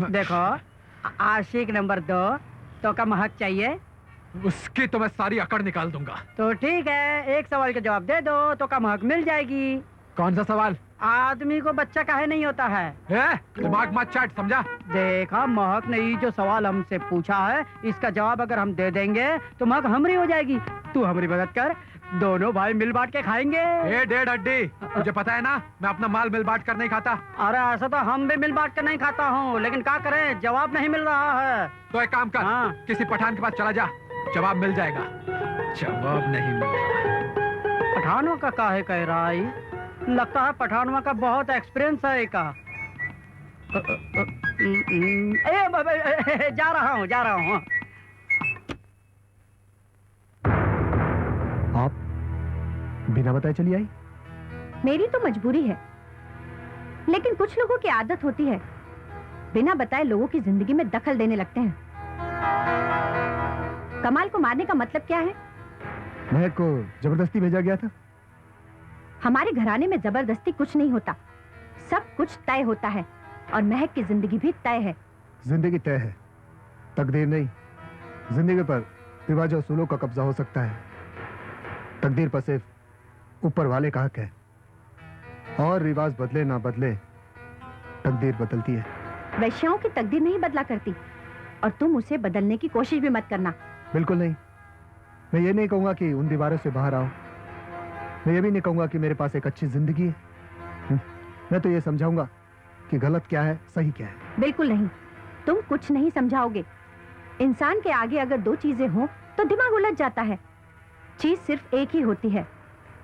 देखो, आशिक नंबर 2 तो का महक चाहिए। उसकी तो मैं सारी अकड़ निकाल दूंगा। तो ठीक है, एक सवाल का जवाब दे दो तो का महक मिल जाएगी। कौन सा सवाल? आदमी को बच्चा काहे नहीं होता है? दिमाग मत चाट, समझा? देखा, महक ने ये जो सवाल हमसे पूछा है, इसका जवाब अगर हम दे देंगे तो महक हमरी हो जाएगी। तू हमारी मदद कर, दोनों भाई मिल बांट के खाएंगे। डेढ़ हड्डी, तुझे पता है ना मैं अपना माल मिल बांट कर नहीं खाता। अरे ऐसा तो हम भी मिल बांट कर नहीं खाता हूँ, लेकिन क्या करें, जवाब नहीं मिल रहा है। तो एक काम कर, हाँ। किसी पठान के पास चला जा, जवाब मिल जाएगा। जवाब नहीं मिल रहा। पठानों का काहे कह रहा है? लगता है पठानों का बहुत एक्सपीरियंस है का। जा रहा हूँ। आप बिना बताए चली आई? मेरी तो मजबूरी है। लेकिन कुछ लोगों की आदत होती है, बिना बताए लोगों की जिंदगी में दखल देने लगते हैं। कमाल को मारने का मतलब क्या है? महक को जबरदस्ती भेजा गया था। हमारे घराने में जबरदस्ती कुछ नहीं होता, सब कुछ तय होता है, और महक की जिंदगी भी तय है। जिंदगी तय है, तकदीर नहीं। जिंदगी पर रिवाज और उसूलों का कब्जा हो सकता है, तकदीर पर सिर्फ ऊपर वाले का हक है। और रिवाज बदले ना बदले, तकदीर बदलती है। वैश्याओं की तकदीर नहीं बदला करती, और तुम उसे बदलने की कोशिश भी मत करना। बिल्कुल नहीं। मैं ये नहीं कहूंगा कि उन दीवारों से बाहर आओ, मैं ये भी नहीं कहूंगा कि मेरे पास एक अच्छी जिंदगी है। मैं तो ये समझाऊंगा कि गलत क्या है, सही क्या है। बिल्कुल नहीं, तुम कुछ नहीं समझाओगे। इंसान के आगे अगर दो चीजें हों तो दिमाग उलझ जाता है। चीज सिर्फ एक ही होती है,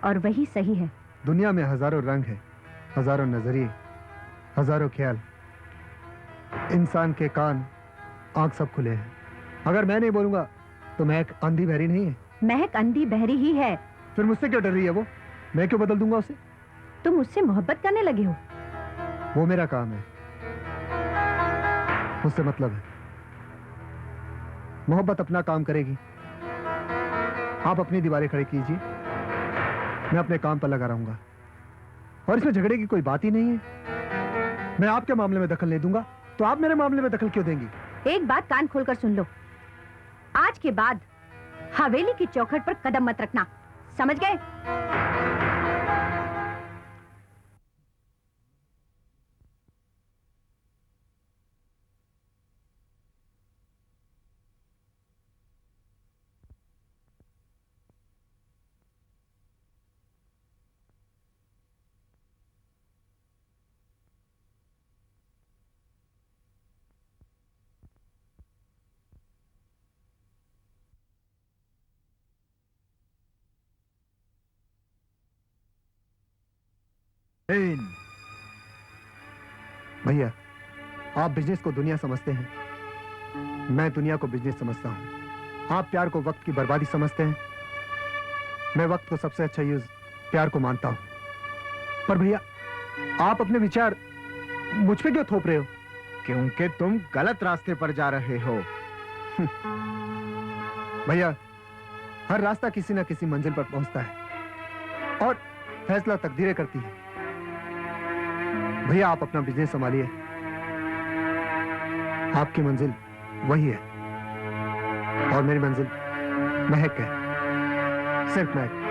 और वही सही है। दुनिया में हजारों रंग है, हजारों नजरिए, हजारों ख्याल। इंसान के कान, आंख सब खुले हैं। अगर मैं नहीं बोलूंगा तो महक अंधी बहरी नहीं है। महक अंधी बहरी ही है। फिर मुझसे क्यों डर रही है वो? मैं क्यों बदल दूंगा उसे? तुम उससे मोहब्बत करने लगे हो। वो मेरा काम है, उससे मतलब है। मोहब्बत अपना काम करेगी। आप अपनी दीवारें खड़ी कीजिए, मैं अपने काम पर लगा रहूंगा। और इसमें झगड़े की कोई बात ही नहीं है। मैं आपके मामले में दखल नहीं दूंगा तो आप मेरे मामले में दखल क्यों देंगी? एक बात कान खोलकर सुन लो, आज के बाद हवेली की चौखट पर कदम मत रखना, समझ गए? भैया, आप बिजनेस को दुनिया समझते हैं, मैं दुनिया को बिजनेस समझता हूं। आप प्यार को वक्त की बर्बादी समझते हैं, मैं वक्त को सबसे अच्छा यूज प्यार को मानता हूं। पर भैया, आप अपने विचार मुझ पे क्यों थोप रहे हो? क्योंकि तुम गलत रास्ते पर जा रहे हो। भैया, हर रास्ता किसी ना किसी मंजिल पर पहुंचता है, और फैसला तकदीरें करती है। भैया, आप अपना बिजनेस संभालिए, आपकी मंजिल वही है, और मेरी मंजिल महक है, सिर्फ महक।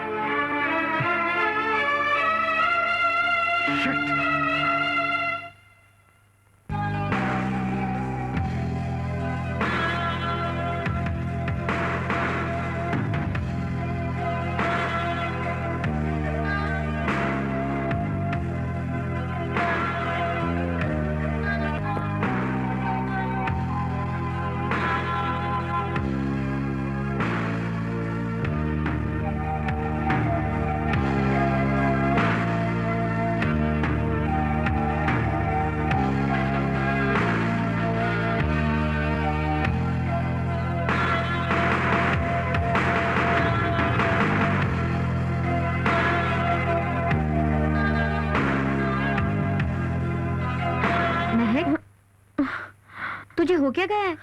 तुझे हो क्या गया है?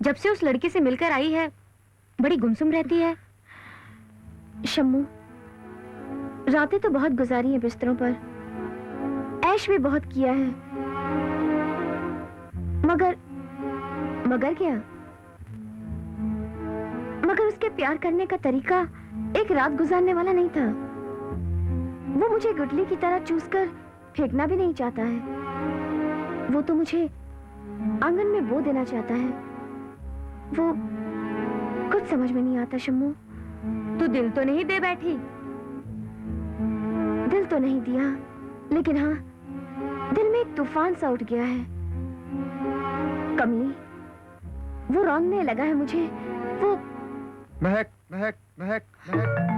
जब से उस लड़के से मिलकर आई है बड़ी गुमसुम रहती है। शम्मू, रातें तो बहुत गुजारी हैं बिस्तरों पर, ऐश भी बहुत किया है, मगर क्या? मगर उसके प्यार करने का तरीका एक रात गुजारने वाला नहीं था। वो मुझे गुठली की तरह चूस कर फेंकना भी नहीं चाहता है। वो तो मुझे आंगन में बो देना चाहता है। वो कुछ समझ में नहीं आता। शम्मू, तू दिल तो नहीं दे बैठी? दिल तो नहीं दिया, लेकिन हाँ, दिल में एक तूफान सा उठ गया है। कमली, वो रौंदने लगा है मुझे। वो महक, महक, महक, महक,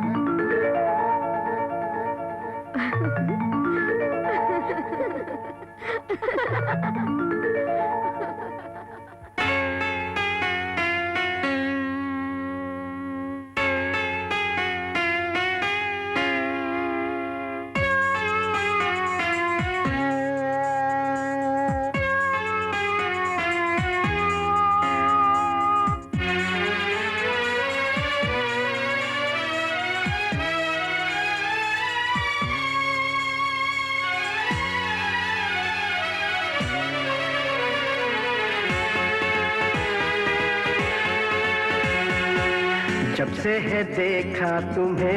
से है देखा तुम्हें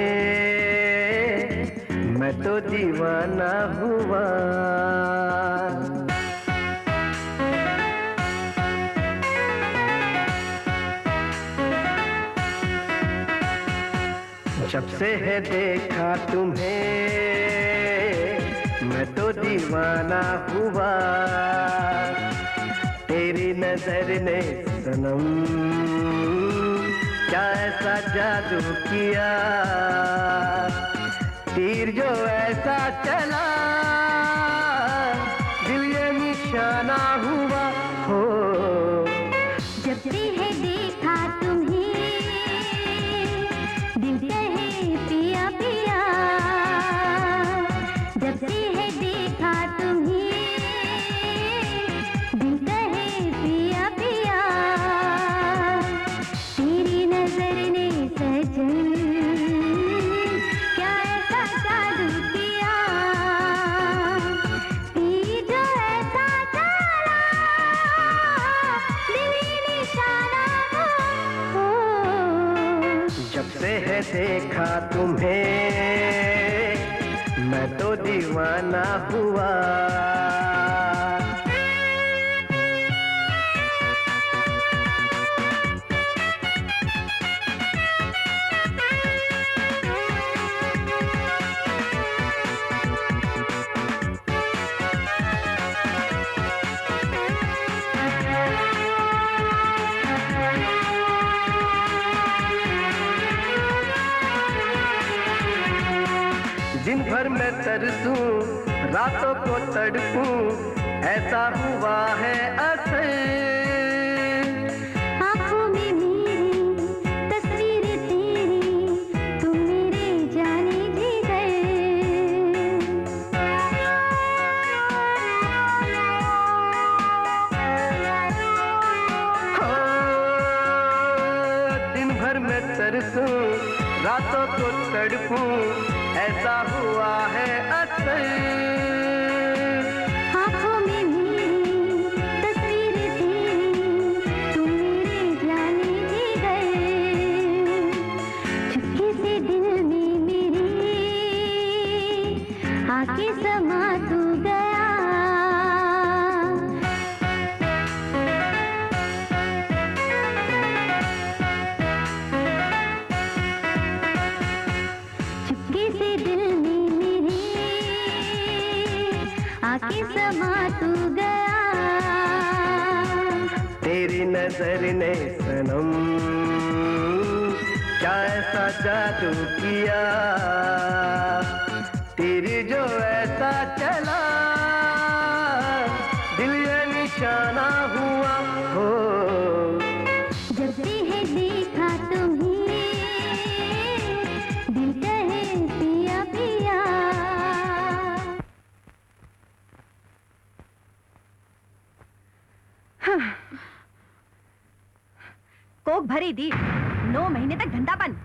मैं तो दीवाना हुआ। जब से है देखा तुम्हें मैं तो दीवाना हुआ। तेरी नजर ने सनम क्या ऐसा जादू किया। तीर जो ऐसा चला दिल ये निशाना हुआ हो। जब से है देखा तुम्हें दिल कहे पिया पिया। जब से है देखा तुम्हें दिल कहे पिया पिया। तेरी नजर ने सजन क्या ऐसा जादू किया। तीर जो ऐसा चला दिल ये निशाना हो। जब से है देखा तुम्हें मैं तो दीवाना हुआ। दिन भर मैं तरसूं रातों को तड़पूं ऐसा हुआ है असर। आँखों में मेरी तस्वीर तेरी तुम मेरे जाने जिगर। हो, दिन भर मैं तरसूं रातों को तड़पूं ऐसा हुआ है असर। आँखों में मेरी तस्वीर तेरी तुम मेरे जाने जिगर। चुपके से दिल में मेरे आके समा तू गया। चुपके से दिल में मेरे आके समा तू गया। तेरी नजर ने सनम क्या ऐसा जादू किया। तेरी जो ऐसा चला दिल ये निशाना हुआ हो। जब से है देखा तुम्हें दिल कहे पिया पिया। कोक भरी दी 9 महीने तक धंधा बंद।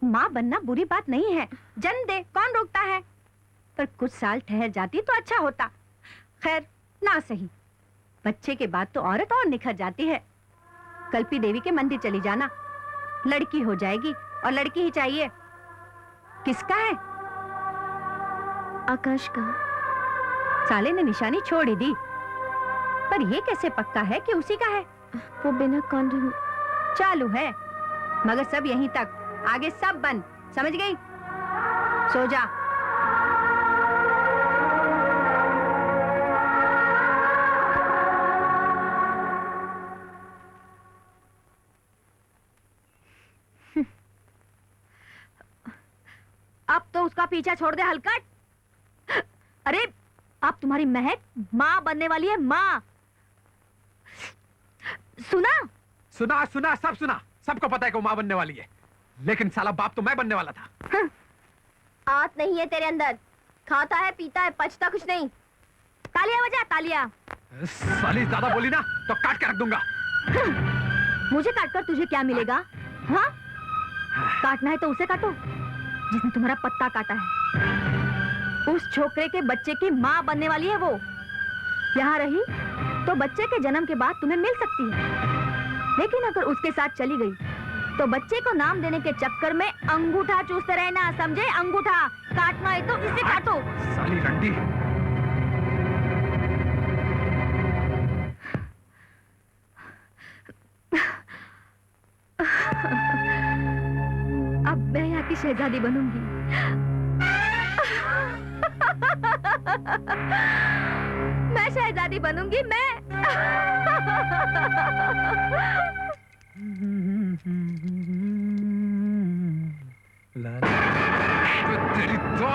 माँ बनना बुरी बात नहीं है, जन्म दे कौन रोकता है। पर कुछ साल ठहर जाती तो अच्छा होता। खैर ना सही, बच्चे के बाद तो औरत और निखर जाती है। कल्पी देवी के मंदिर चली जाना, लड़की हो जाएगी और लड़की ही चाहिए। किसका है? आकाश का। साले ने निशानी छोड़ ही दी, पर ये कैसे पक्का है कि उसी का है? वो बिना कॉन्डम चालू है, मगर सब यहीं तक, आगे सब बंद। समझ गई? सो जा। अब तो उसका पीछा छोड़ दे हलकट। अरे अब तुम्हारी महक माँ बनने वाली है, माँ। सुना? सुना सुना सब सुना, सबको पता है कि वो माँ बनने वाली है, लेकिन साला बाप तो मैं बनने वाला था। आत नहीं है तेरे अंदर, खाता है पीता है पचता कुछ नहीं। तालियां बजा तालियां। साली ज्यादा बोली ना तो काट के रख दूंगा। मुझे काटकर तुझे क्या मिलेगा? हाँ? काटना है तो उसे काटो जिसने तुम्हारा पत्ता काटा है। उस छोकरे के बच्चे की माँ बनने वाली है वो। यहाँ रही तो बच्चे के जन्म के बाद तुम्हें मिल सकती है, लेकिन अगर उसके साथ चली गई तो बच्चे को नाम देने के चक्कर में अंगूठा चूसते रहना, समझे? अंगूठा काटना है तो इसे काटो। साली रंडी। अब मैं यहाँ की शहजादी बनूंगी। मैं शहजादी बनूंगी, मैं। तेरी तो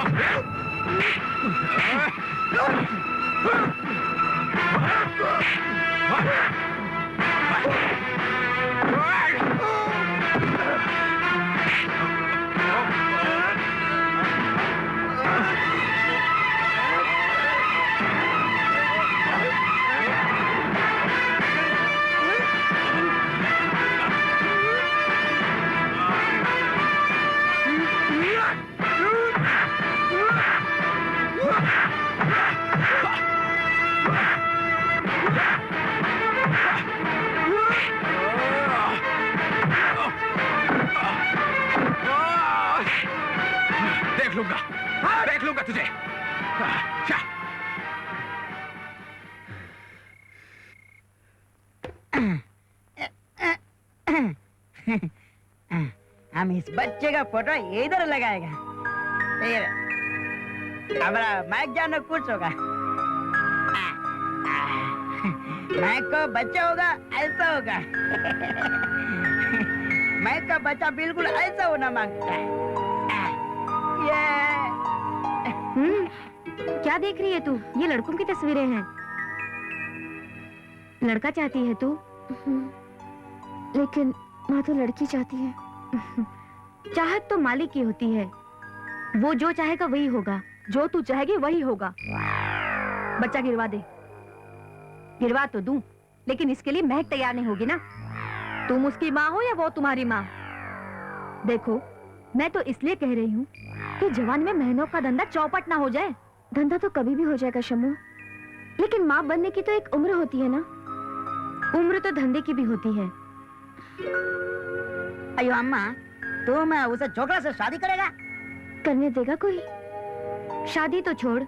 देख लूंगा तुझे। हम इस बच्चे का फोटो इधर लगाएगा, फिर हमारा माइक जानो कुछ होगा। माइक को बच्चा होगा, ऐसा होगा। माइक का बच्चा बिल्कुल ऐसा होना मांगता है। क्या देख रही है तू? ये लड़कों की तस्वीरें हैं। लड़का चाहती है तू? लेकिन माँ तो लड़की चाहती है। चाहत तो मालिक की होती है, वो जो चाहेगा वही होगा, जो तू चाहेगी वही होगा। बच्चा गिरवा दे। गिरवा तो दूं, लेकिन इसके लिए महक तैयार नहीं होगी ना। तुम उसकी माँ हो या वो तुम्हारी माँ? देखो, मैं तो इसलिए कह रही हूँ कि जवान में महीनों का धंधा चौपट ना हो जाए। धंधा तो कभी भी हो जाएगा शम्मू, लेकिन माँ बनने की तो एक उम्र होती है ना। उम्र तो धंधे की भी होती है। अयो अम्मा, तुम उसे छोकरा से शादी करेगा? करने देगा कोई? शादी तो छोड़,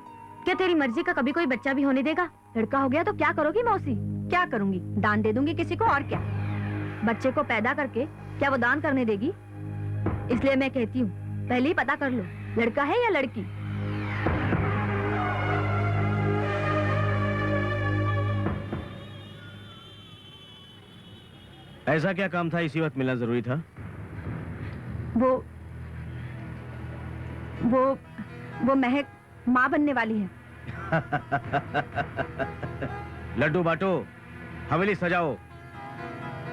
क्या तेरी मर्जी का कभी कोई बच्चा भी होने देगा? लड़का हो गया तो क्या करोगी मौसी? क्या करूंगी? दान दे दूंगी किसी को, और क्या। बच्चे को पैदा करके क्या वो दान करने देगी? इसलिए मैं कहती हूँ, पहले ही पता कर लो, लड़का है या लड़की। ऐसा क्या काम था इसी वक्त मिलना जरूरी था? वो महक माँ बनने वाली है। लड्डू बांटो, हवेली सजाओ,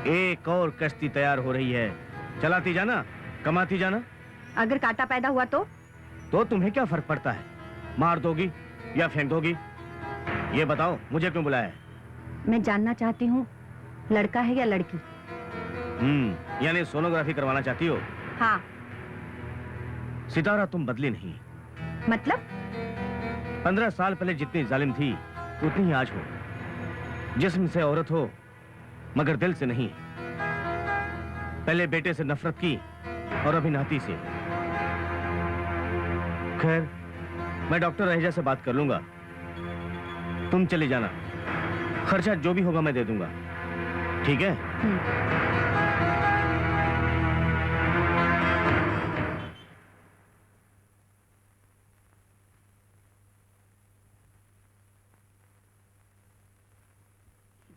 एक और कश्ती तैयार हो रही है। चलाती जाना, कमाती जाना। अगर कांटा पैदा हुआ तो तुम्हें क्या फर्क पड़ता है? मार दोगी या फेंक दोगी? ये बताओ, मुझे क्यों बुलाया है? मैं जानना चाहती हूँ, लड़का है या लड़की। यानी सोनोग्राफी करवाना चाहती हो? हाँ। सितारा, तुम बदली नहीं। मतलब? 15 साल पहले जितनी जालिम थी उतनी ही आज हो। जिस्म से औरत हो मगर दिल से नहीं। पहले बेटे से नफरत की और अभी नाती से। खैर, मैं डॉक्टर रहेजा से बात कर लूंगा। तुम चली जाना, खर्चा जो भी होगा मैं दे दूंगा, ठीक है?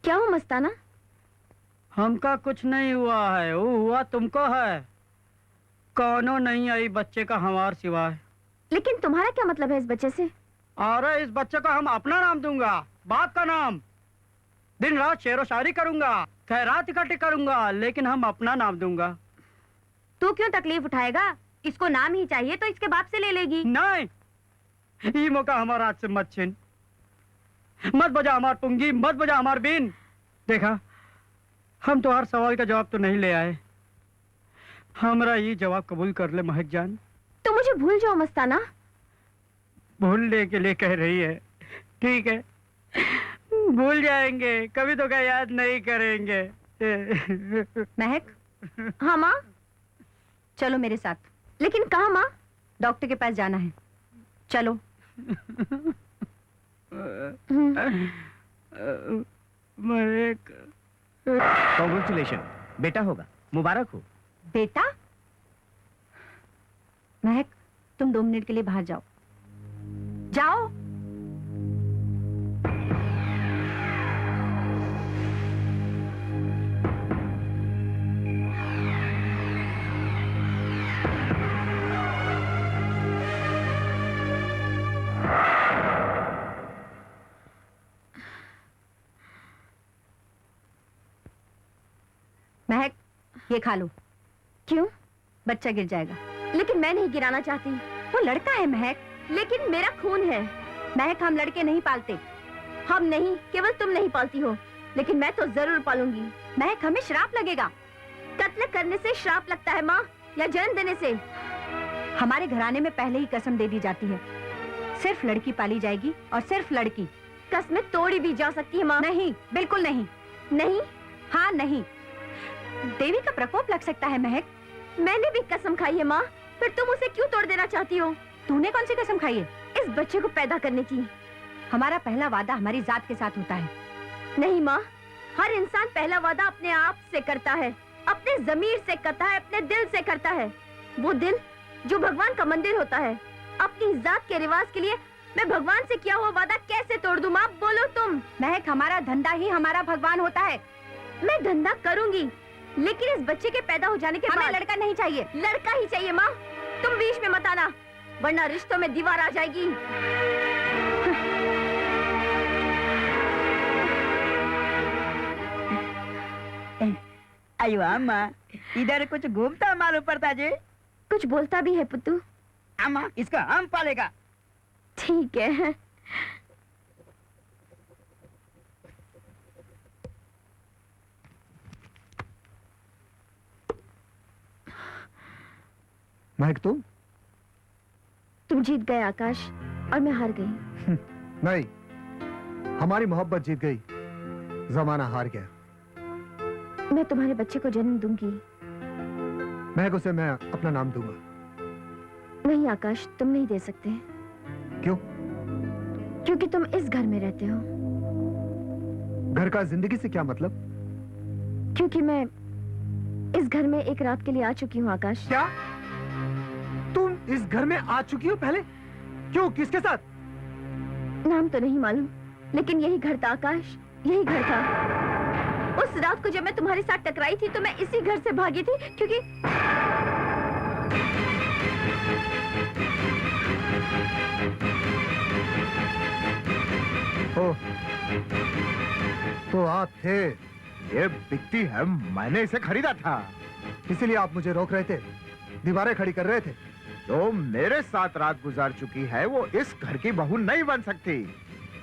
क्या हो मस्ताना? हमका कुछ नहीं हुआ है, वो हुआ तुमको है। कौनो नहीं आई बच्चे का हमार सिवाय। लेकिन तुम्हारा क्या मतलब है इस बच्चे से? अरे इस बच्चे को हम अपना नाम दूंगा, बाप का नाम। दिन रात शेरो शायरी करूंगा, खैरात इकट्ठी करूंगा, लेकिन हम अपना नाम दूंगा। तू क्यों तकलीफ उठाएगा? इसको नाम ही चाहिए तो इसके बाप से ले लेगी। नहीं, ये मौका हमारा हाथ से मत छीन। मत बजा हमार पुंगी, मत बजा हमार बीन। देखा, हम तो हर सवाल का जवाब तो नहीं ले आए। हमारा ये जवाब कबूल कर ले महक जान। तो मुझे भूल जाओ मस्ताना। भूलने के लिए कह रही है, ठीक है, भूल जाएंगे, कभी तो क्या याद नहीं करेंगे। महक। हाँ माँ, चलो मेरे साथ। लेकिन कहाँ माँ? डॉक्टर के पास जाना है, चलो। महक, कॉन्ग्रेचुलेशन, बेटा होगा, मुबारक हो। बेटा? महक, तुम 2 मिनट के लिए बाहर जाओ। जाओ। महक, ये खा लो। क्यों? बच्चा गिर जाएगा। लेकिन मैं नहीं गिराना चाहती। वो लड़का है महक, लेकिन मेरा खून है। महक, हम लड़के नहीं पालते। हम नहीं, केवल तुम नहीं पालती हो, लेकिन मैं तो जरूर पालूंगी। महक, हमें श्राप लगेगा। कत्ल करने से श्राप लगता है माँ, या जन्म देने से? हमारे घराने में पहले ही कसम दे दी जाती है, सिर्फ लड़की पाली जाएगी और सिर्फ लड़की। कसमें तोड़ी भी जा सकती है माँ। नहीं, बिल्कुल नहीं। नहीं? हाँ नहीं। देवी का प्रकोप लग सकता है महक। मैंने भी कसम खाई है माँ, फिर तुम उसे क्यों तोड़ देना चाहती हो? तूने कौन सी कसम खाई है? इस बच्चे को पैदा करने की। हमारा पहला वादा हमारी जात के साथ होता है। नहीं माँ, हर इंसान पहला वादा अपने आप से करता है, अपने जमीर से करता है, अपने दिल से करता है। वो दिल जो भगवान का मंदिर होता है। अपनी जात के रिवाज के लिए मैं भगवान से किया हुआ वादा कैसे तोड़ दूं माँ? बोलो तुम। महक, हमारा धंधा ही हमारा भगवान होता है। मैं धंधा करूंगी, लेकिन इस बच्चे के पैदा हो जाने के बाद हमें लड़का नहीं चाहिए। लड़का ही चाहिए माँ। तुम बीच में मत आना, वरना रिश्तों में दीवार आ जाएगी। अयो अम्मा, इधर कुछ घूमता मालूम पड़ता जी। कुछ बोलता भी है पुत्तू। अम्मा, इसका हम पालेगा। ठीक है। महक, तुम जीत गए आकाश, और मैं हार गई। नहीं, हमारी मोहब्बत जीत गई, जमाना हार गया। मैं तुम्हारे बच्चे को जन्म दूंगी। महक, उसे मैं अपना नाम दूंगा। नहीं आकाश, तुम नहीं दे सकते। क्यों? क्योंकि तुम इस घर में रहते हो। घर का जिंदगी से क्या मतलब? क्योंकि मैं इस घर में एक रात के लिए आ चुकी हूँ आकाश। क्या? तुम इस घर में आ चुकी हो पहले? क्यों, किसके साथ? नाम तो नहीं मालूम, लेकिन यही घर था आकाश, यही घर था। उस रात को जब मैं तुम्हारे साथ टकराई थी तो मैं इसी घर से भागी थी, क्योंकि ओह, तो आप थे। ये बिकती है, मैंने इसे खरीदा था। इसीलिए आप मुझे रोक रहे थे, दीवारें खड़ी कर रहे थे। जो मेरे साथ रात गुजार चुकी है वो इस घर की बहू नहीं बन सकती।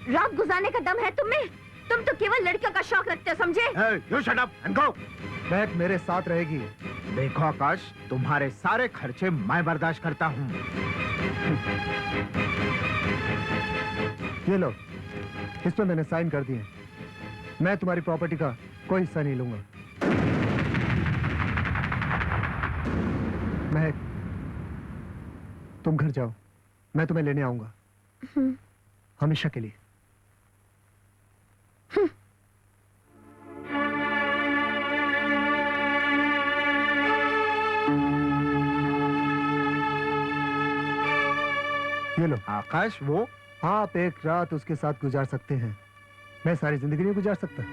रात गुजारने का दम है तुम्हें? तुम तो केवल लड़कियों का शौक रखते हो, समझे? You shut up and go। महक मेरे साथ रहेगी। देखो आकाश, तुम्हारे सारे खर्चे मैं बर्दाश्त करता हूँ। ये लो, इस पर मैंने साइन कर दिए। मैं तुम्हारी प्रॉपर्टी का कोई हिस्सा नहीं लूंगा। महक, तुम घर जाओ, मैं तुम्हें लेने आऊंगा, हमेशा के लिए। ये लो। आकाश, वो आप एक रात उसके साथ गुजार सकते हैं, मैं सारी जिंदगी नहीं गुजार सकता।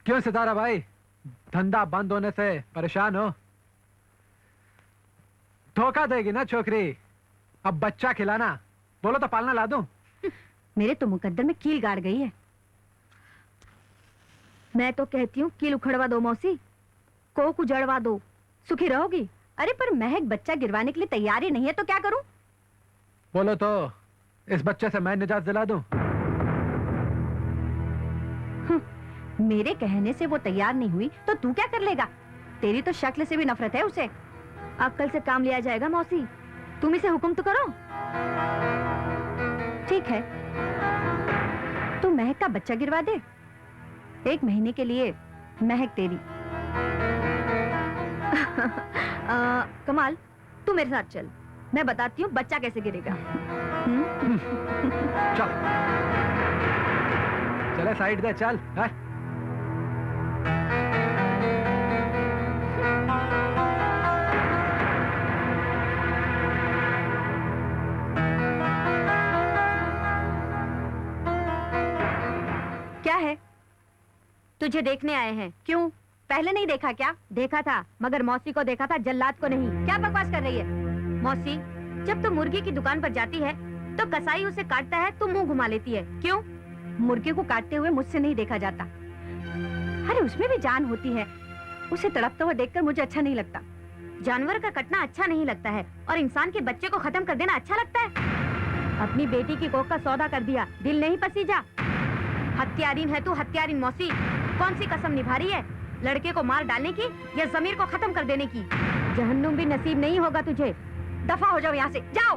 क्यों सितारा भाई, धंधा बंद होने से परेशान हो? धोखा देगी ना छोकरी। अब बच्चा खिलाना, बोलो तो पालना ला दूं। मेरे तो मुकद्दर में कील गाड़ गई है। मैं तो कहती हूँ कील उखड़वा दो मौसी, कोक उजड़वा दो, सुखी रहोगी। अरे पर महक बच्चा गिरवाने के लिए तैयार ही नहीं है, तो क्या करूं? बोलो तो इस बच्चे से मैं निजात दिला दूं। मेरे कहने से वो तैयार नहीं हुई तो तू क्या कर लेगा? तेरी तो शक्ल से भी नफरत है उसे। अक्ल से काम लिया जाएगा मौसी। तुम इसे हुक्म तो करो। ठीक है, तू महक का बच्चा गिरवा दे। 1 महीने के लिए महक तेरी। कमाल, तू मेरे साथ चल, मैं बताती हूँ बच्चा कैसे गिरेगा। चल चले साइड दे, चल है? क्या है? तुझे देखने आए हैं। क्यों, पहले नहीं देखा क्या? देखा था, मगर मौसी को देखा था, जल्लाद को नहीं। क्या बकवास कर रही है? मौसी, जब तू मुर्गी की दुकान पर जाती है तो कसाई उसे काटता है तो मुंह घुमा लेती है। क्यों? मुर्गे को काटते हुए मुझसे नहीं देखा जाता। अरे उसमें भी जान होती है, उसे तड़पता हुआ देखकर मुझे अच्छा नहीं लगता। जानवर का कटना अच्छा नहीं लगता है और इंसान के बच्चे को खत्म कर देना अच्छा लगता है। अपनी बेटी की कोख का सौदा कर दिया, दिल नहीं पसीजा। हत्यारीन है तू, हत्यारीन मौसी। कौन सी कसम निभा रही है, लड़के को मार डालने की या जमीर को खत्म कर देने की? जहन्नुम भी नसीब नहीं होगा तुझे। दफा हो जाओ यहाँ से, जाओ।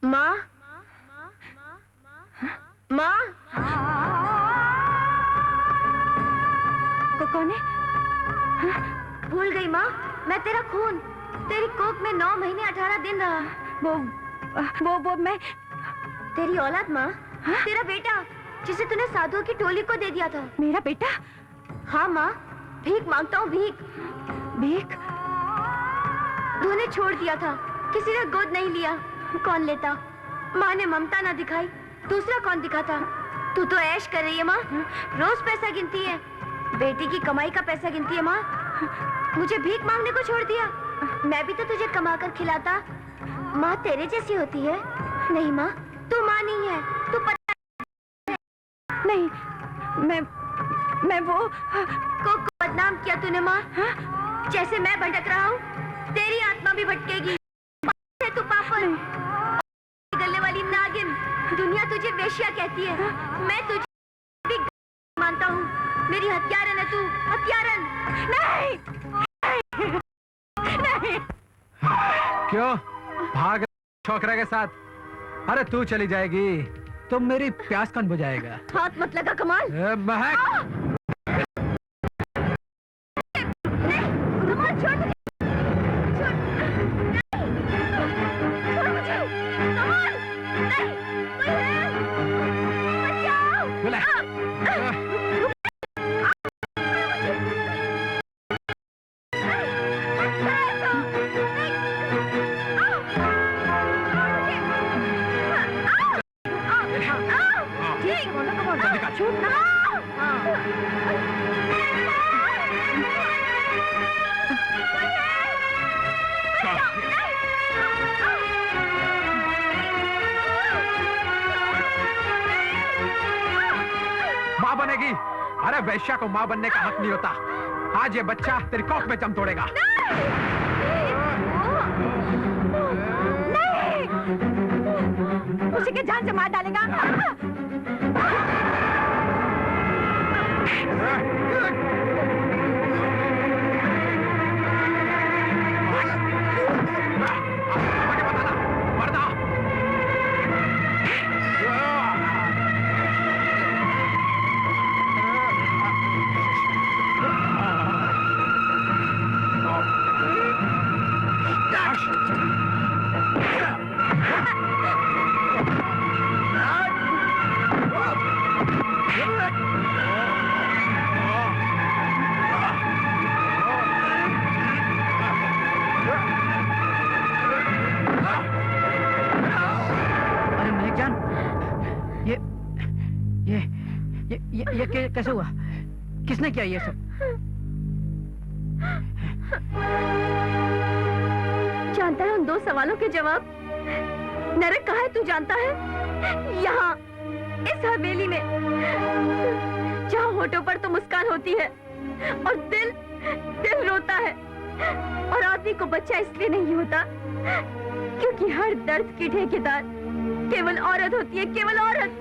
माँ, माँ, कौन है? भूल गई माँ, मैं तेरा खून, तेरी कोख में 9 महीने 18 दिन रहा। वो मैं तेरी औलाद माँ। तेरा बेटा जिसे तूने साधुओं की टोली को दे दिया था। मेरा बेटा? हाँ माँ, भीख मांगता हूँ, भीख। भीख? तूने छोड़ दिया था, किसी ने गोद नहीं लिया। कौन लेता? माँ ने ममता ना दिखाई, दूसरा कौन दिखाता? तू तो ऐश कर रही है माँ, रोज पैसा गिनती है, बेटी की कमाई का पैसा गिनती है माँ। मुझे भीख मांगने को छोड़ दिया। मैं भी तो तुझे कमा कर खिलाता। माँ तेरे जैसी होती है? नहीं माँ, तू माँ नहीं है, तू पता नहीं। मैं वो को बदनाम किया तूने माँ। जैसे मैं भटक रहा हूँ, तेरी आत्मा भी भटकेगी। तू पापड़, गलने वाली नागिन, दुनिया तुझे वेश्या कहती है। मैं तुझे भी मानता हूँ। मेरी हत्यारन है तू, हत्यारन। नहीं, नहीं। क्यों भाग छोकरा के साथ? अरे तू चली जाएगी तो मेरी प्यास कौन बुझाएगा? हाथ मत लगा कमाल। महक, माँ बनेगी? अरे वैश्या को माँ बनने का हक नहीं होता। आज ये बच्चा तेरी कोख में जम तोड़ेगा। नहीं, उसी के जान से मार डालेगा। ये कैसे हुआ? किसने किया ये सब? जानता है उन 2 सवालों के जवाब? नरक कहाँ है तू जानता है? यहाँ, इस हवेली में, जहाँ होठों पर तो मुस्कान होती है और दिल रोता है। और आदमी को बच्चा इसलिए नहीं होता क्योंकि हर दर्द की ठेकेदार केवल औरत होती है, केवल औरत।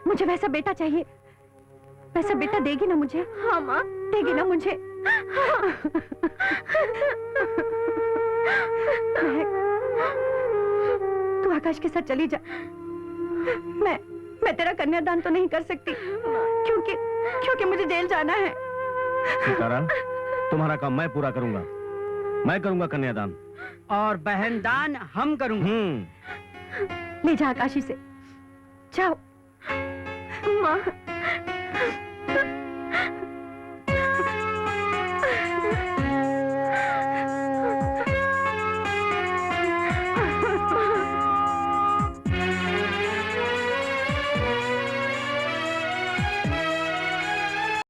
मुझे वैसा बेटा चाहिए। वैसा बेटा देगी ना मुझे? हाँ माँ, देगी ना मुझे? तू आकाश के साथ चली जा। मैं तेरा कन्यादान तो नहीं कर सकती क्योंकि मुझे जेल जाना है। सितारा, तुम्हारा काम मैं पूरा करूंगा। मैं करूंगा कन्यादान। और बहनदान हम करूंगे। ले जा आकाशी से, जाओ। माँ